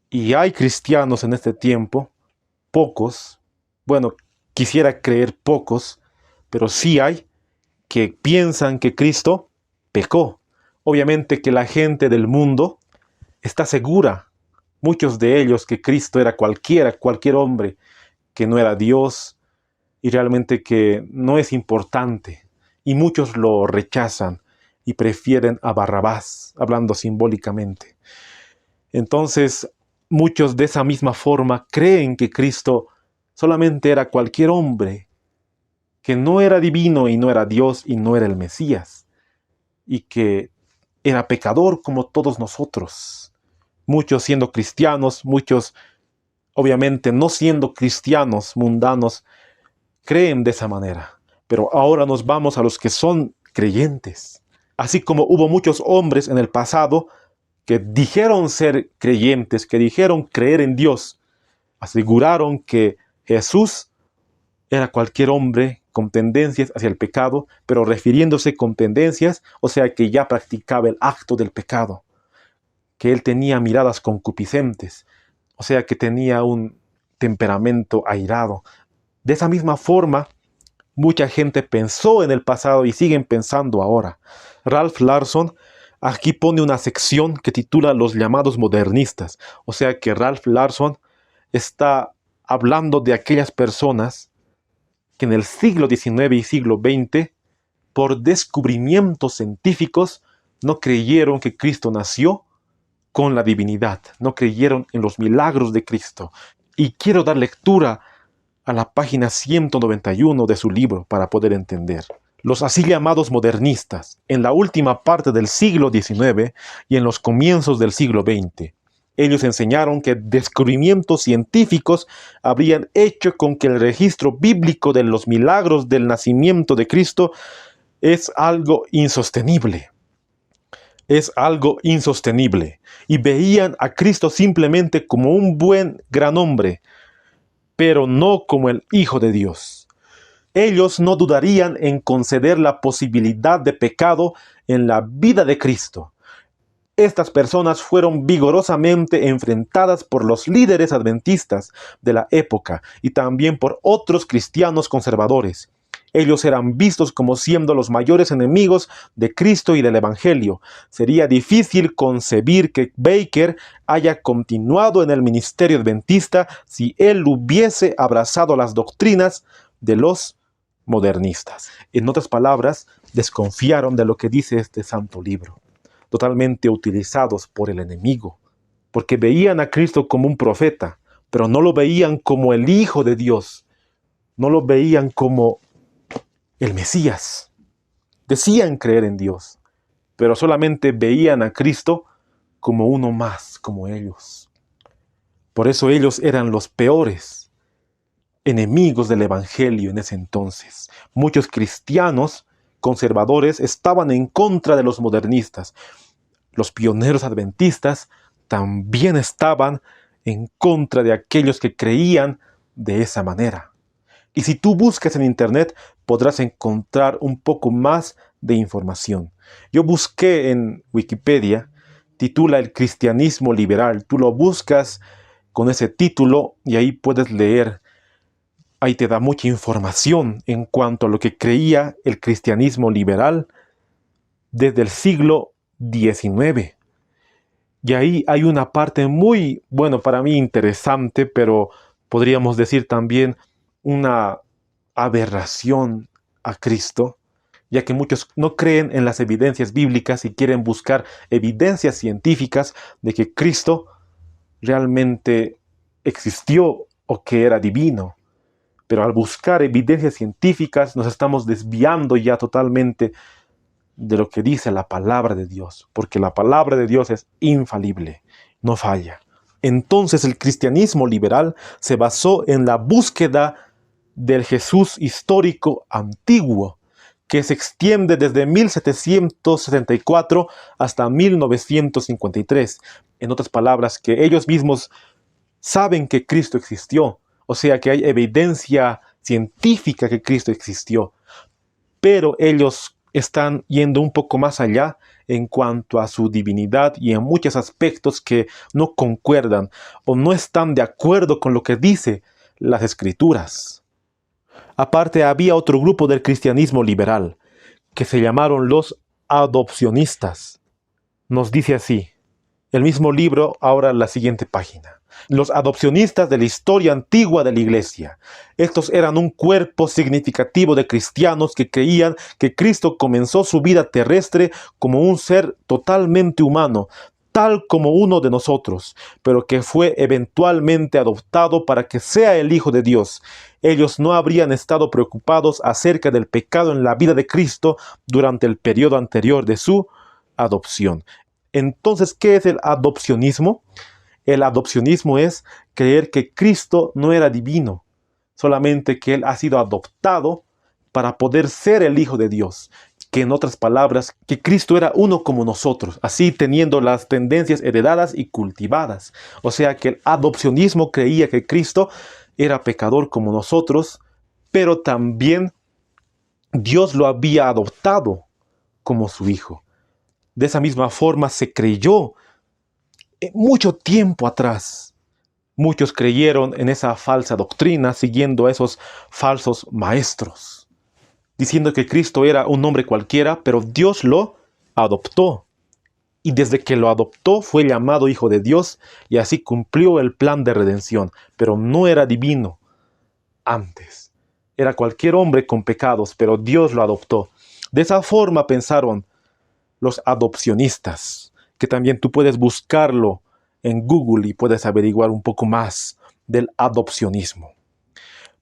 y hay cristianos en este tiempo, pocos, quisiera creer pocos, pero sí hay, que piensan que Cristo pecó. Obviamente que la gente del mundo está segura, muchos de ellos, que Cristo era cualquier hombre, que no era Dios, y realmente que no es importante. Y muchos lo rechazan y prefieren a Barrabás, hablando simbólicamente. Entonces, muchos de esa misma forma creen que Cristo solamente era cualquier hombre, que no era divino y no era Dios y no era el Mesías, y que era pecador como todos nosotros. Muchos siendo cristianos, muchos obviamente no siendo cristianos mundanos, creen de esa manera. Pero ahora nos vamos a los que son creyentes. Así como hubo muchos hombres en el pasado que dijeron ser creyentes, que dijeron creer en Dios, aseguraron que Jesús era cualquier hombre con tendencias hacia el pecado, pero refiriéndose con tendencias, o sea que ya practicaba el acto del pecado, que él tenía miradas concupiscentes, o sea que tenía un temperamento airado. De esa misma forma, mucha gente pensó en el pasado y siguen pensando ahora. Ralph Larson aquí pone una sección que titula Los llamados modernistas. O sea que Ralph Larson está hablando de aquellas personas que en el siglo XIX y siglo XX, por descubrimientos científicos, no creyeron que Cristo nació con la divinidad, no creyeron en los milagros de Cristo. Y quiero dar lectura a la página 191 de su libro para poder entender. Los así llamados modernistas, en la última parte del siglo XIX y en los comienzos del siglo XX, ellos enseñaron que descubrimientos científicos habrían hecho con que el registro bíblico de los milagros del nacimiento de Cristo es algo insostenible. Es algo insostenible. Y veían a Cristo simplemente como un gran hombre, pero no como el Hijo de Dios. Ellos no dudarían en conceder la posibilidad de pecado en la vida de Cristo. Estas personas fueron vigorosamente enfrentadas por los líderes adventistas de la época y también por otros cristianos conservadores. Ellos eran vistos como siendo los mayores enemigos de Cristo y del Evangelio. Sería difícil concebir que Baker haya continuado en el ministerio adventista si él hubiese abrazado las doctrinas de los modernistas. En otras palabras, desconfiaron de lo que dice este santo libro. totalmente utilizados por el enemigo, porque veían a Cristo como un profeta, pero no lo veían como el Hijo de Dios, no lo veían como el Mesías. Decían creer en Dios, pero solamente veían a Cristo como uno más, como ellos. Por eso ellos eran los peores enemigos del Evangelio en ese entonces. Muchos cristianos conservadores estaban en contra de los modernistas. Los pioneros adventistas también estaban en contra de aquellos que creían de esa manera. Y si tú buscas en internet, podrás encontrar un poco más de información. Yo busqué en Wikipedia, titula El cristianismo liberal. Tú lo buscas con ese título y ahí puedes leer. Ahí te da mucha información en cuanto a lo que creía el cristianismo liberal desde el siglo XIX. Y ahí hay una parte muy, bueno, para mí interesante, pero podríamos decir también una aberración a Cristo, ya que muchos no creen en las evidencias bíblicas y quieren buscar evidencias científicas de que Cristo realmente existió o que era divino. Pero al buscar evidencias científicas nos estamos desviando ya totalmente de lo que dice la palabra de Dios, porque la palabra de Dios es infalible, no falla. Entonces el cristianismo liberal se basó en la búsqueda del Jesús histórico antiguo, que se extiende desde 1774 hasta 1953. En otras palabras, que ellos mismos saben que Cristo existió, o sea que hay evidencia científica que Cristo existió, pero ellos están yendo un poco más allá en cuanto a su divinidad y en muchos aspectos que no concuerdan o no están de acuerdo con lo que dice las Escrituras. Aparte, había otro grupo del cristianismo liberal, que se llamaron los adopcionistas. Nos dice así, el mismo libro, ahora la siguiente página. Los adopcionistas de la historia antigua de la Iglesia. Estos eran un cuerpo significativo de cristianos que creían que Cristo comenzó su vida terrestre como un ser totalmente humano, tal como uno de nosotros, pero que fue eventualmente adoptado para que sea el Hijo de Dios. Ellos no habrían estado preocupados acerca del pecado en la vida de Cristo durante el periodo anterior de su adopción. Entonces, ¿qué es el adopcionismo? El adopcionismo es creer que Cristo no era divino, solamente que Él ha sido adoptado para poder ser el Hijo de Dios. Que en otras palabras, que Cristo era uno como nosotros, así teniendo las tendencias heredadas y cultivadas. O sea que el adopcionismo creía que Cristo era pecador como nosotros, pero también Dios lo había adoptado como su Hijo. De esa misma forma se creyó mucho tiempo atrás. Muchos creyeron en esa falsa doctrina siguiendo a esos falsos maestros, diciendo que Cristo era un hombre cualquiera, pero Dios lo adoptó. Y desde que lo adoptó fue llamado Hijo de Dios y así cumplió el plan de redención, pero no era divino antes. Era cualquier hombre con pecados, pero Dios lo adoptó. De esa forma pensaron los adopcionistas, que también tú puedes buscarlo en Google y puedes averiguar un poco más del adopcionismo.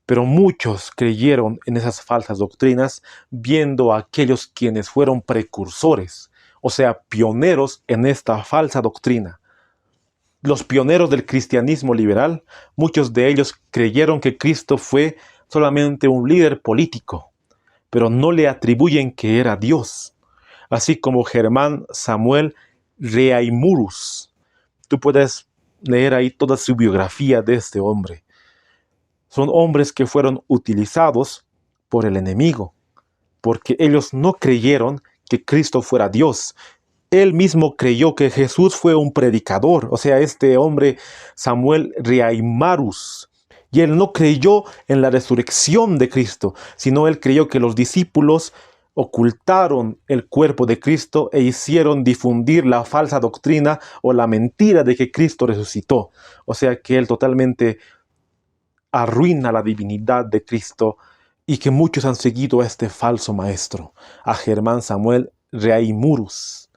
Pero muchos creyeron en esas falsas doctrinas viendo a aquellos quienes fueron precursores, o sea, pioneros en esta falsa doctrina. Los pioneros del cristianismo liberal, muchos de ellos creyeron que Cristo fue solamente un líder político, pero no le atribuyen que era Dios. Así como Germán Samuel Reimarus. Tú puedes leer ahí toda su biografía de este hombre. Son hombres que fueron utilizados por el enemigo, porque ellos no creyeron que Cristo fuera Dios. Él mismo creyó que Jesús fue un predicador, o sea, este hombre Samuel Reimarus. Y él no creyó en la resurrección de Cristo, sino él creyó que los discípulos ocultaron el cuerpo de Cristo e hicieron difundir la falsa doctrina o la mentira de que Cristo resucitó. O sea que él totalmente arruina la divinidad de Cristo y que muchos han seguido a este falso maestro, a Germán Samuel Reimarus.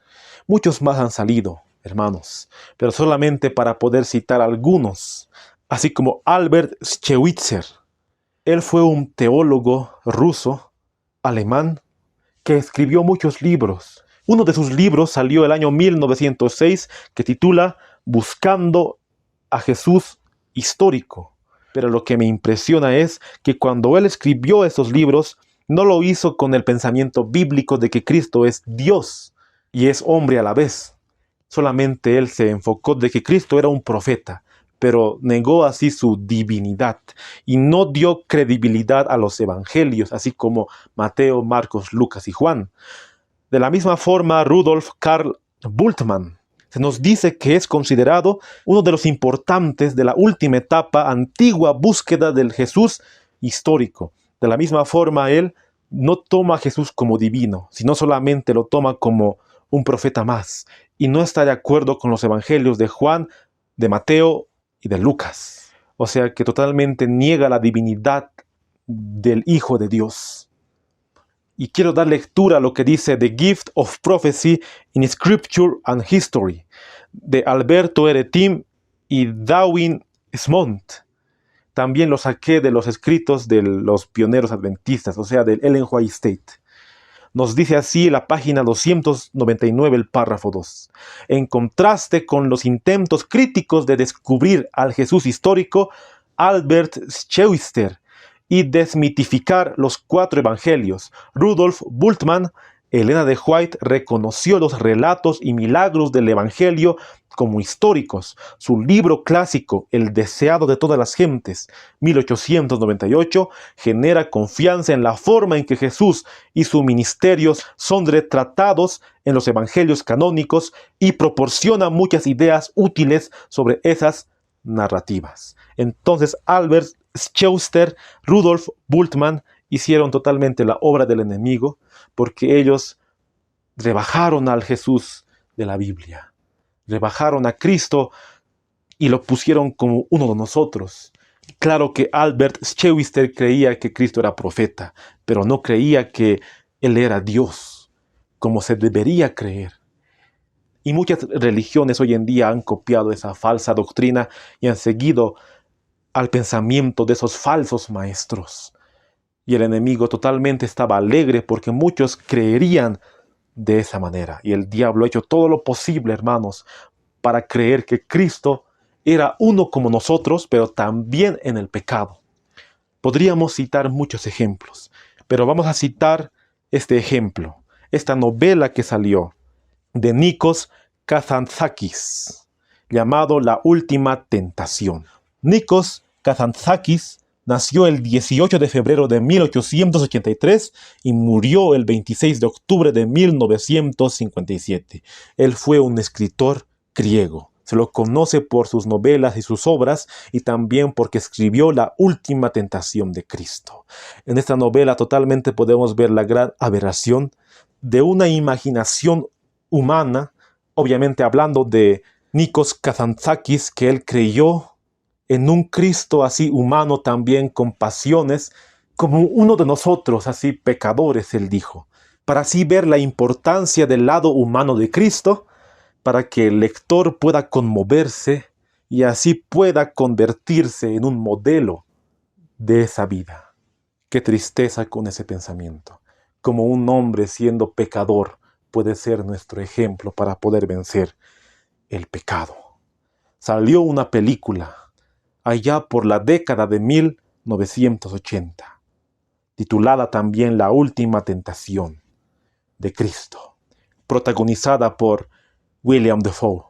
Muchos más han salido, hermanos, pero solamente para poder citar algunos, así como Albert Schweitzer. Él fue un teólogo ruso, alemán, que escribió muchos libros. Uno de sus libros salió el año 1906, que titula Buscando a Jesús histórico. Pero lo que me impresiona es que cuando él escribió esos libros, no lo hizo con el pensamiento bíblico de que Cristo es Dios y es hombre a la vez. Solamente él se enfocó de que Cristo era un profeta, pero negó así su divinidad y no dio credibilidad a los evangelios, así como Mateo, Marcos, Lucas y Juan. De la misma forma, Rudolf Karl Bultmann se nos dice que es considerado uno de los importantes de la última etapa, antigua búsqueda del Jesús histórico. De la misma forma, él no toma a Jesús como divino, sino solamente lo toma como un profeta más, y no está de acuerdo con los evangelios de Juan, de Mateo y de Lucas. O sea que totalmente niega la divinidad del Hijo de Dios. Y quiero dar lectura a lo que dice The Gift of Prophecy in Scripture and History, de Alberto R. Tim y Darwin Smont. También lo saqué de los escritos de los pioneros adventistas, o sea, del Ellen White State. Nos dice así la página 299, el párrafo 2. En contraste con los intentos críticos de descubrir al Jesús histórico, Albert Schweitzer, y desmitificar los 4 evangelios, Rudolf Bultmann, Elena de White reconoció los relatos y milagros del evangelio como históricos. Su libro clásico, El deseado de todas las gentes, 1898, genera confianza en la forma en que Jesús y su ministerio son retratados en los evangelios canónicos y proporciona muchas ideas útiles sobre esas narrativas. Entonces Albert Schweitzer, Rudolf Bultmann hicieron totalmente la obra del enemigo, porque ellos rebajaron al Jesús de la Biblia, rebajaron a Cristo y lo pusieron como uno de nosotros. Claro que Albert Schweitzer creía que Cristo era profeta, pero no creía que Él era Dios, como se debería creer. Y muchas religiones hoy en día han copiado esa falsa doctrina y han seguido al pensamiento de esos falsos maestros. Y el enemigo totalmente estaba alegre porque muchos creerían de esa manera. Y el diablo ha hecho todo lo posible, hermanos, para creer que Cristo era uno como nosotros, pero también en el pecado. Podríamos citar muchos ejemplos, pero vamos a citar este ejemplo, esta novela que salió de Nikos Kazantzakis, llamado La Última Tentación. Nikos Kazantzakis nació el 18 de febrero de 1883 y murió el 26 de octubre de 1957. Él fue un escritor griego. Se lo conoce por sus novelas y sus obras y también porque escribió La Última Tentación de Cristo. En esta novela totalmente podemos ver la gran aberración de una imaginación humana, obviamente hablando de Nikos Kazantzakis, que él creyó en un Cristo así humano también con pasiones, como uno de nosotros, así pecadores, él dijo, para así ver la importancia del lado humano de Cristo, para que el lector pueda conmoverse y así pueda convertirse en un modelo de esa vida. Qué tristeza con ese pensamiento. Como un hombre siendo pecador puede ser nuestro ejemplo para poder vencer el pecado. Salió una película allá por la década de 1980, titulada también La Última Tentación de Cristo, protagonizada por William Dafoe.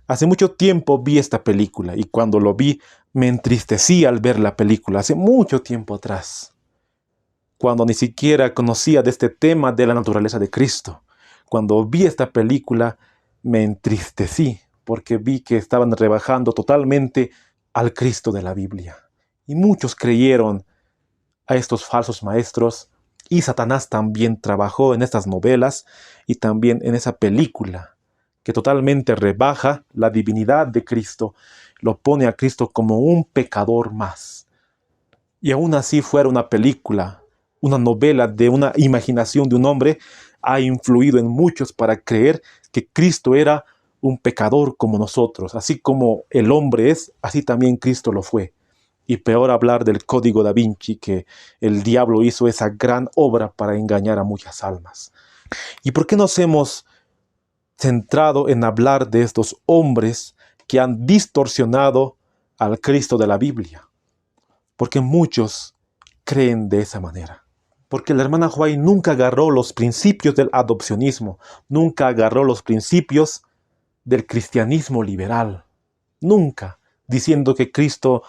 Hace mucho tiempo vi esta película y cuando lo vi me entristecí al ver la película, hace mucho tiempo atrás, cuando ni siquiera conocía de este tema de la naturaleza de Cristo. Cuando vi esta película me entristecí porque vi que estaban rebajando totalmente al Cristo de la Biblia. Y muchos creyeron a estos falsos maestros y Satanás también trabajó en estas novelas y también en esa película que totalmente rebaja la divinidad de Cristo, lo pone a Cristo como un pecador más. Y aún así fuera una película, una novela de una imaginación de un hombre, ha influido en muchos para creer que Cristo era un pecador como nosotros. Así como el hombre es, así también Cristo lo fue. Y peor hablar del Código Da Vinci, que el diablo hizo esa gran obra para engañar a muchas almas. ¿Y por qué nos hemos centrado en hablar de estos hombres que han distorsionado al Cristo de la Biblia? Porque muchos creen de esa manera. Porque la hermana White nunca agarró los principios del adopcionismo, nunca agarró los principios del cristianismo liberal. Nunca, diciendo que Cristo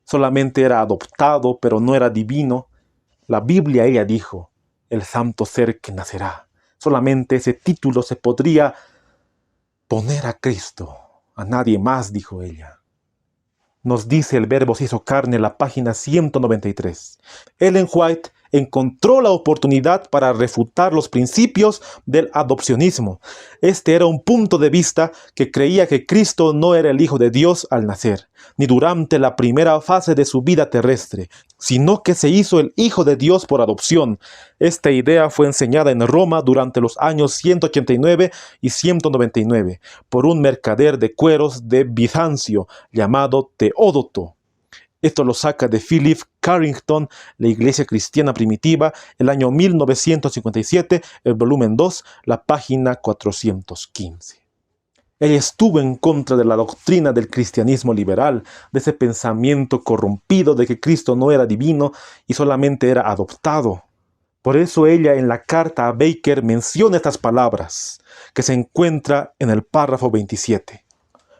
solamente era adoptado, pero no era divino. La Biblia, ella dijo, el santo ser que nacerá. Solamente ese título se podría poner a Cristo, a nadie más, dijo ella. Nos dice el Verbo se hizo carne en la página 193. Ellen White encontró la oportunidad para refutar los principios del adopcionismo. Este era un punto de vista que creía que Cristo no era el Hijo de Dios al nacer, ni durante la primera fase de su vida terrestre, sino que se hizo el Hijo de Dios por adopción. Esta idea fue enseñada en Roma durante los años 189 y 199 por un mercader de cueros de Bizancio llamado Teódoto. Esto lo saca de Philip Carrington, La Iglesia Cristiana Primitiva, el año 1957, el volumen 2, la página 415. Ella estuvo en contra de la doctrina del cristianismo liberal, de ese pensamiento corrompido de que Cristo no era divino y solamente era adoptado. Por eso ella en la carta a Baker menciona estas palabras, que se encuentra en el párrafo 27.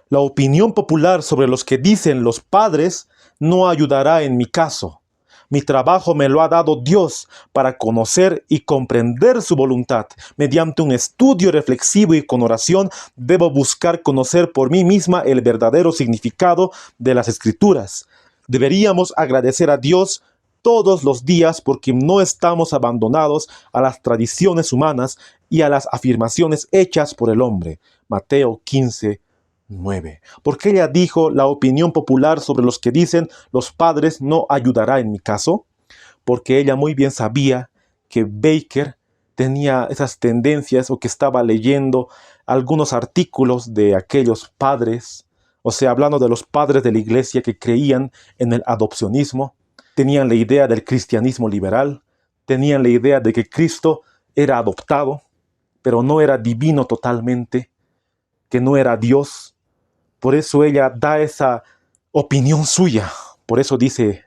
La opinión popular sobre los que dicen los padres no ayudará en mi caso. Mi trabajo me lo ha dado Dios para conocer y comprender su voluntad. Mediante un estudio reflexivo y con oración, debo buscar conocer por mí misma el verdadero significado de las Escrituras. Deberíamos agradecer a Dios todos los días porque no estamos abandonados a las tradiciones humanas y a las afirmaciones hechas por el hombre. Mateo 15:9. Porque ella dijo, la opinión popular sobre los que dicen los padres no ayudará en mi caso, porque ella muy bien sabía que Baker tenía esas tendencias o que estaba leyendo algunos artículos de aquellos padres, o sea, hablando de los padres de la iglesia que creían en el adopcionismo, tenían la idea del cristianismo liberal, tenían la idea de que Cristo era adoptado, pero no era divino totalmente, que no era Dios. Por eso ella da esa opinión suya. Por eso dice,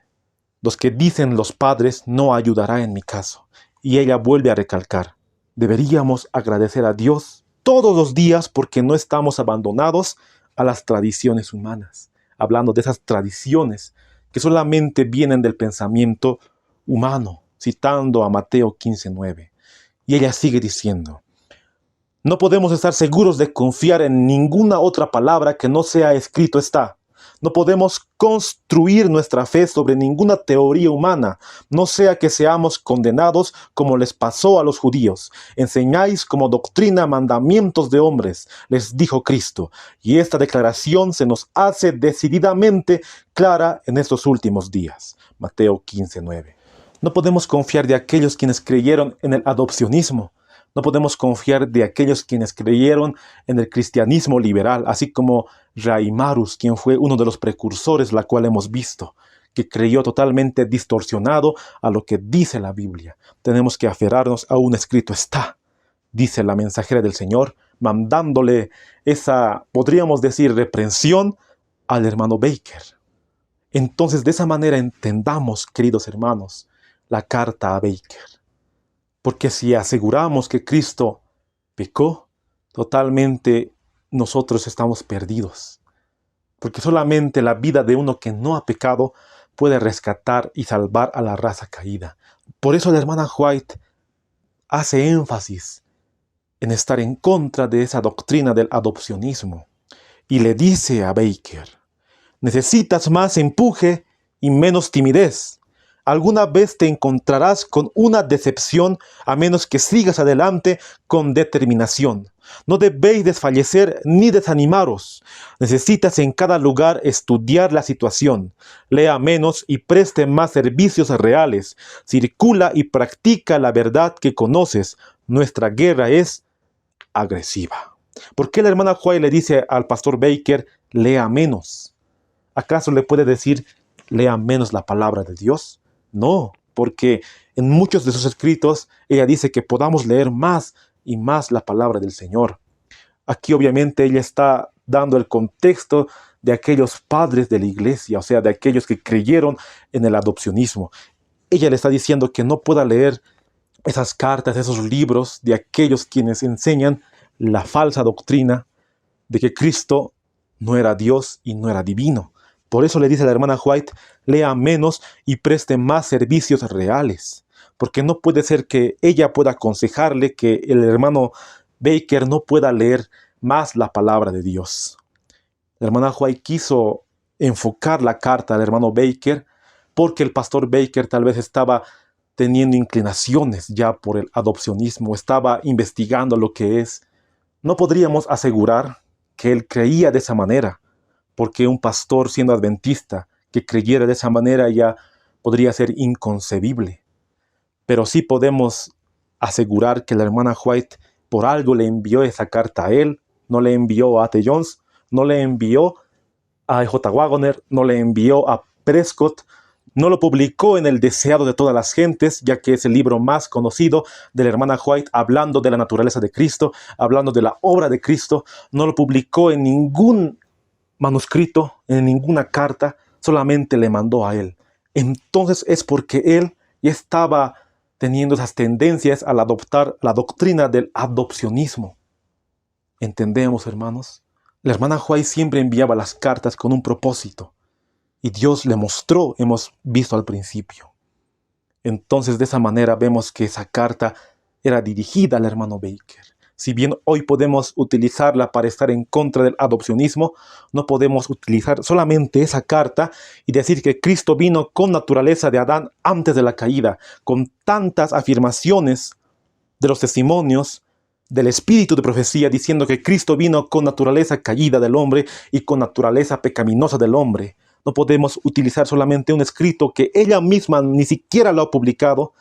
los que dicen los padres no ayudará en mi caso. Y ella vuelve a recalcar, deberíamos agradecer a Dios todos los días porque no estamos abandonados a las tradiciones humanas. Hablando de esas tradiciones que solamente vienen del pensamiento humano, citando a Mateo 15:9. Y ella sigue diciendo, no podemos estar seguros de confiar en ninguna otra palabra que no sea escrito está. No podemos construir nuestra fe sobre ninguna teoría humana, no sea que seamos condenados como les pasó a los judíos. Enseñáis como doctrina mandamientos de hombres, les dijo Cristo. Y esta declaración se nos hace decididamente clara en estos últimos días. Mateo 15:9. No podemos confiar de aquellos quienes creyeron en el adopcionismo. No podemos confiar de aquellos quienes creyeron en el cristianismo liberal, así como Reimarus, quien fue uno de los precursores, la cual hemos visto, que creyó totalmente distorsionado a lo que dice la Biblia. Tenemos que aferrarnos a un escrito está, dice la mensajera del Señor, mandándole esa, podríamos decir, reprensión al hermano Baker. Entonces, de esa manera entendamos, queridos hermanos, la carta a Baker. Porque si aseguramos que Cristo pecó, totalmente nosotros estamos perdidos. Porque solamente la vida de uno que no ha pecado puede rescatar y salvar a la raza caída. Por eso la hermana White hace énfasis en estar en contra de esa doctrina del adopcionismo. Y le dice a Baker, necesitas más empuje y menos timidez. Alguna vez te encontrarás con una decepción a menos que sigas adelante con determinación. No debéis desfallecer ni desanimaros. Necesitas en cada lugar estudiar la situación. Lea menos y preste más servicios reales. Circula y practica la verdad que conoces. Nuestra guerra es agresiva. ¿Por qué la hermana White le dice al pastor Baker, lea menos? ¿Acaso le puede decir, lea menos la palabra de Dios? No, porque en muchos de sus escritos ella dice que podamos leer más y más la palabra del Señor. Aquí obviamente ella está dando el contexto de aquellos padres de la iglesia, o sea, de aquellos que creyeron en el adopcionismo. Ella le está diciendo que no pueda leer esas cartas, esos libros de aquellos quienes enseñan la falsa doctrina de que Cristo no era Dios y no era divino. Por eso le dice a la hermana White, lea menos y preste más servicios reales, porque no puede ser que ella pueda aconsejarle que el hermano Baker no pueda leer más la palabra de Dios. La hermana White quiso enfocar la carta al hermano Baker porque el pastor Baker tal vez estaba teniendo inclinaciones ya por el adopcionismo, estaba investigando lo que es. No podríamos asegurar que él creía de esa manera, porque un pastor siendo adventista que creyera de esa manera ya podría ser inconcebible. Pero sí podemos asegurar que la hermana White por algo le envió esa carta a él, no le envió a A.T. Jones, no le envió a J. Waggoner, no le envió a Prescott, no lo publicó en El deseado de todas las gentes, ya que es el libro más conocido de la hermana White, hablando de la naturaleza de Cristo, hablando de la obra de Cristo. No lo publicó en ningún manuscrito, en ninguna carta, solamente le mandó a él. Entonces es porque él ya estaba teniendo esas tendencias al adoptar la doctrina del adopcionismo. ¿Entendemos, hermanos? La hermana White siempre enviaba las cartas con un propósito. Y Dios le mostró, hemos visto al principio. Entonces de esa manera vemos que esa carta era dirigida al hermano Baker. Si bien hoy podemos utilizarla para estar en contra del adopcionismo, no podemos utilizar solamente esa carta y decir que Cristo vino con naturaleza de Adán antes de la caída, con tantas afirmaciones de los testimonios del espíritu de profecía diciendo que Cristo vino con naturaleza caída del hombre y con naturaleza pecaminosa del hombre. No podemos utilizar solamente un escrito que ella misma ni siquiera lo ha publicado,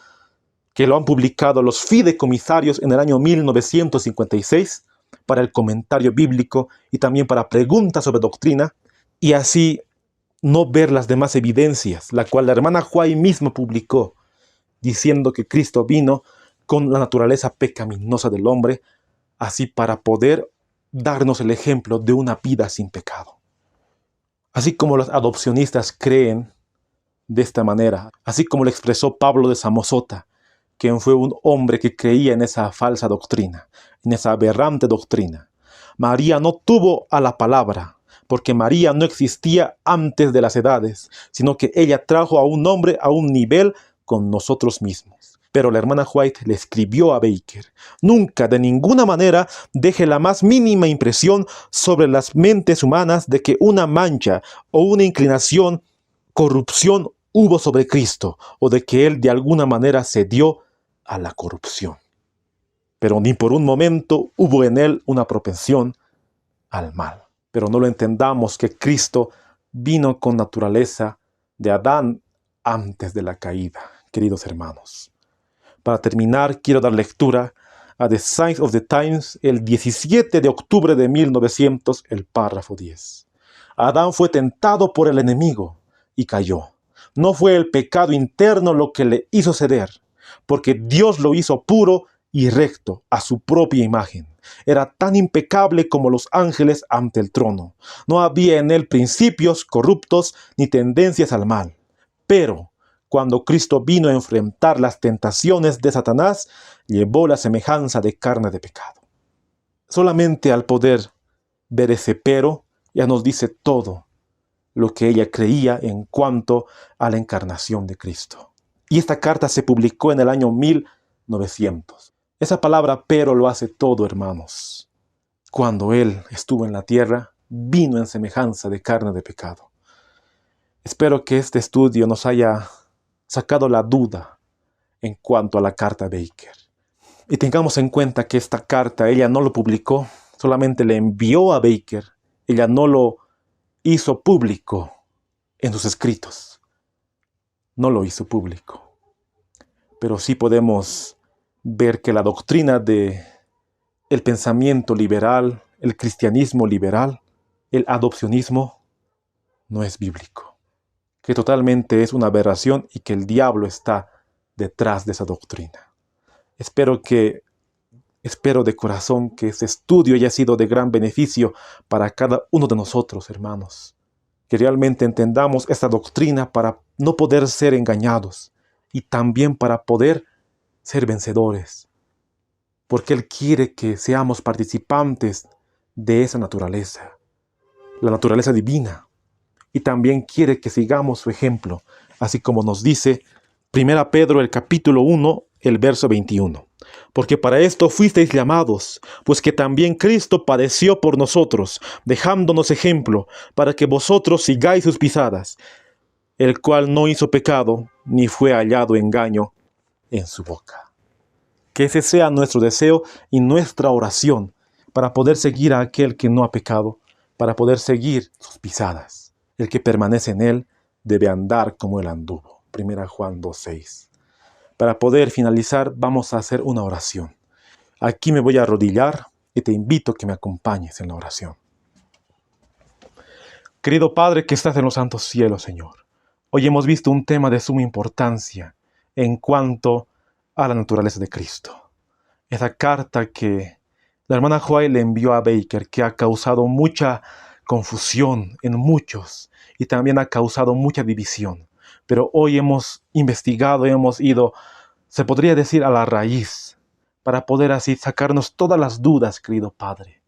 que lo han publicado los fideicomisarios en el año 1956 para el comentario bíblico y también para preguntas sobre doctrina, y así no ver las demás evidencias, la cual la hermana White misma publicó, diciendo que Cristo vino con la naturaleza pecaminosa del hombre, así para poder darnos el ejemplo de una vida sin pecado. Así como los adopcionistas creen de esta manera, así como lo expresó Pablo de Samosata, quien fue un hombre que creía en esa falsa doctrina, en esa aberrante doctrina. María no tuvo a la palabra, porque María no existía antes de las edades, sino que ella trajo a un hombre a un nivel con nosotros mismos. Pero la hermana White le escribió a Baker, nunca de ninguna manera deje la más mínima impresión sobre las mentes humanas de que una mancha o una inclinación, corrupción hubo sobre Cristo, o de que Él de alguna manera cedió a la corrupción. Pero ni por un momento hubo en Él una propensión al mal. Pero no lo entendamos que Cristo vino con naturaleza de Adán antes de la caída, queridos hermanos. Para terminar, quiero dar lectura a The Signs of the Times, el 17 de octubre de 1900, el párrafo 10. Adán fue tentado por el enemigo y cayó. No fue el pecado interno lo que le hizo ceder, porque Dios lo hizo puro y recto a su propia imagen. Era tan impecable como los ángeles ante el trono. No había en él principios corruptos ni tendencias al mal. Pero cuando Cristo vino a enfrentar las tentaciones de Satanás, llevó la semejanza de carne de pecado. Solamente al poder ver ese pero, ya nos dice todo lo que ella creía en cuanto a la encarnación de Cristo. Y esta carta se publicó en el año 1900. Esa palabra pero lo hace todo, hermanos. Cuando Él estuvo en la tierra, vino en semejanza de carne de pecado. Espero que este estudio nos haya sacado la duda en cuanto a la carta Baker. Y tengamos en cuenta que esta carta ella no lo publicó, solamente le envió a Baker. Ella no lo hizo público en sus escritos. No lo hizo público. Pero sí podemos ver que la doctrina de el pensamiento liberal, el cristianismo liberal, el adopcionismo, no es bíblico, que totalmente es una aberración y que el diablo está detrás de esa doctrina. Espero de corazón que este estudio haya sido de gran beneficio para cada uno de nosotros, hermanos. Que realmente entendamos esta doctrina para no poder ser engañados y también para poder ser vencedores. Porque Él quiere que seamos participantes de esa naturaleza, la naturaleza divina. Y también quiere que sigamos su ejemplo, así como nos dice 1 Pedro el capítulo 1, el verso 21. Porque para esto fuisteis llamados, pues que también Cristo padeció por nosotros, dejándonos ejemplo, para que vosotros sigáis sus pisadas, el cual no hizo pecado, ni fue hallado engaño en su boca. Que ese sea nuestro deseo y nuestra oración, para poder seguir a aquel que no ha pecado, para poder seguir sus pisadas. El que permanece en él debe andar como él anduvo. 1 Juan 2:6. Para poder finalizar, vamos a hacer una oración. Aquí me voy a arrodillar y te invito a que me acompañes en la oración. Querido Padre que estás en los santos cielos, Señor, hoy hemos visto un tema de suma importancia en cuanto a la naturaleza de Cristo. Esa carta que la hermana Joy le envió a Baker, que ha causado mucha confusión en muchos y también ha causado mucha división. Pero hoy hemos investigado, hemos ido, se podría decir, a la raíz, para poder así sacarnos todas las dudas, querido Padre.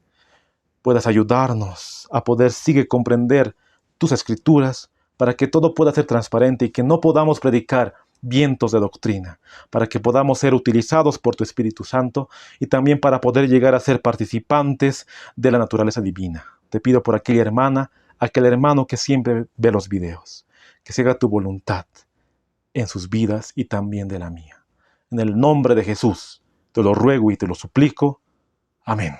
Puedas ayudarnos a poder sigue comprender tus escrituras, para que todo pueda ser transparente y que no podamos predicar vientos de doctrina, para que podamos ser utilizados por tu Espíritu Santo y también para poder llegar a ser participantes de la naturaleza divina. Te pido por aquella hermana, aquel hermano que siempre ve los videos, que se haga tu voluntad en sus vidas y también de la mía. En el nombre de Jesús, te lo ruego y te lo suplico. Amén.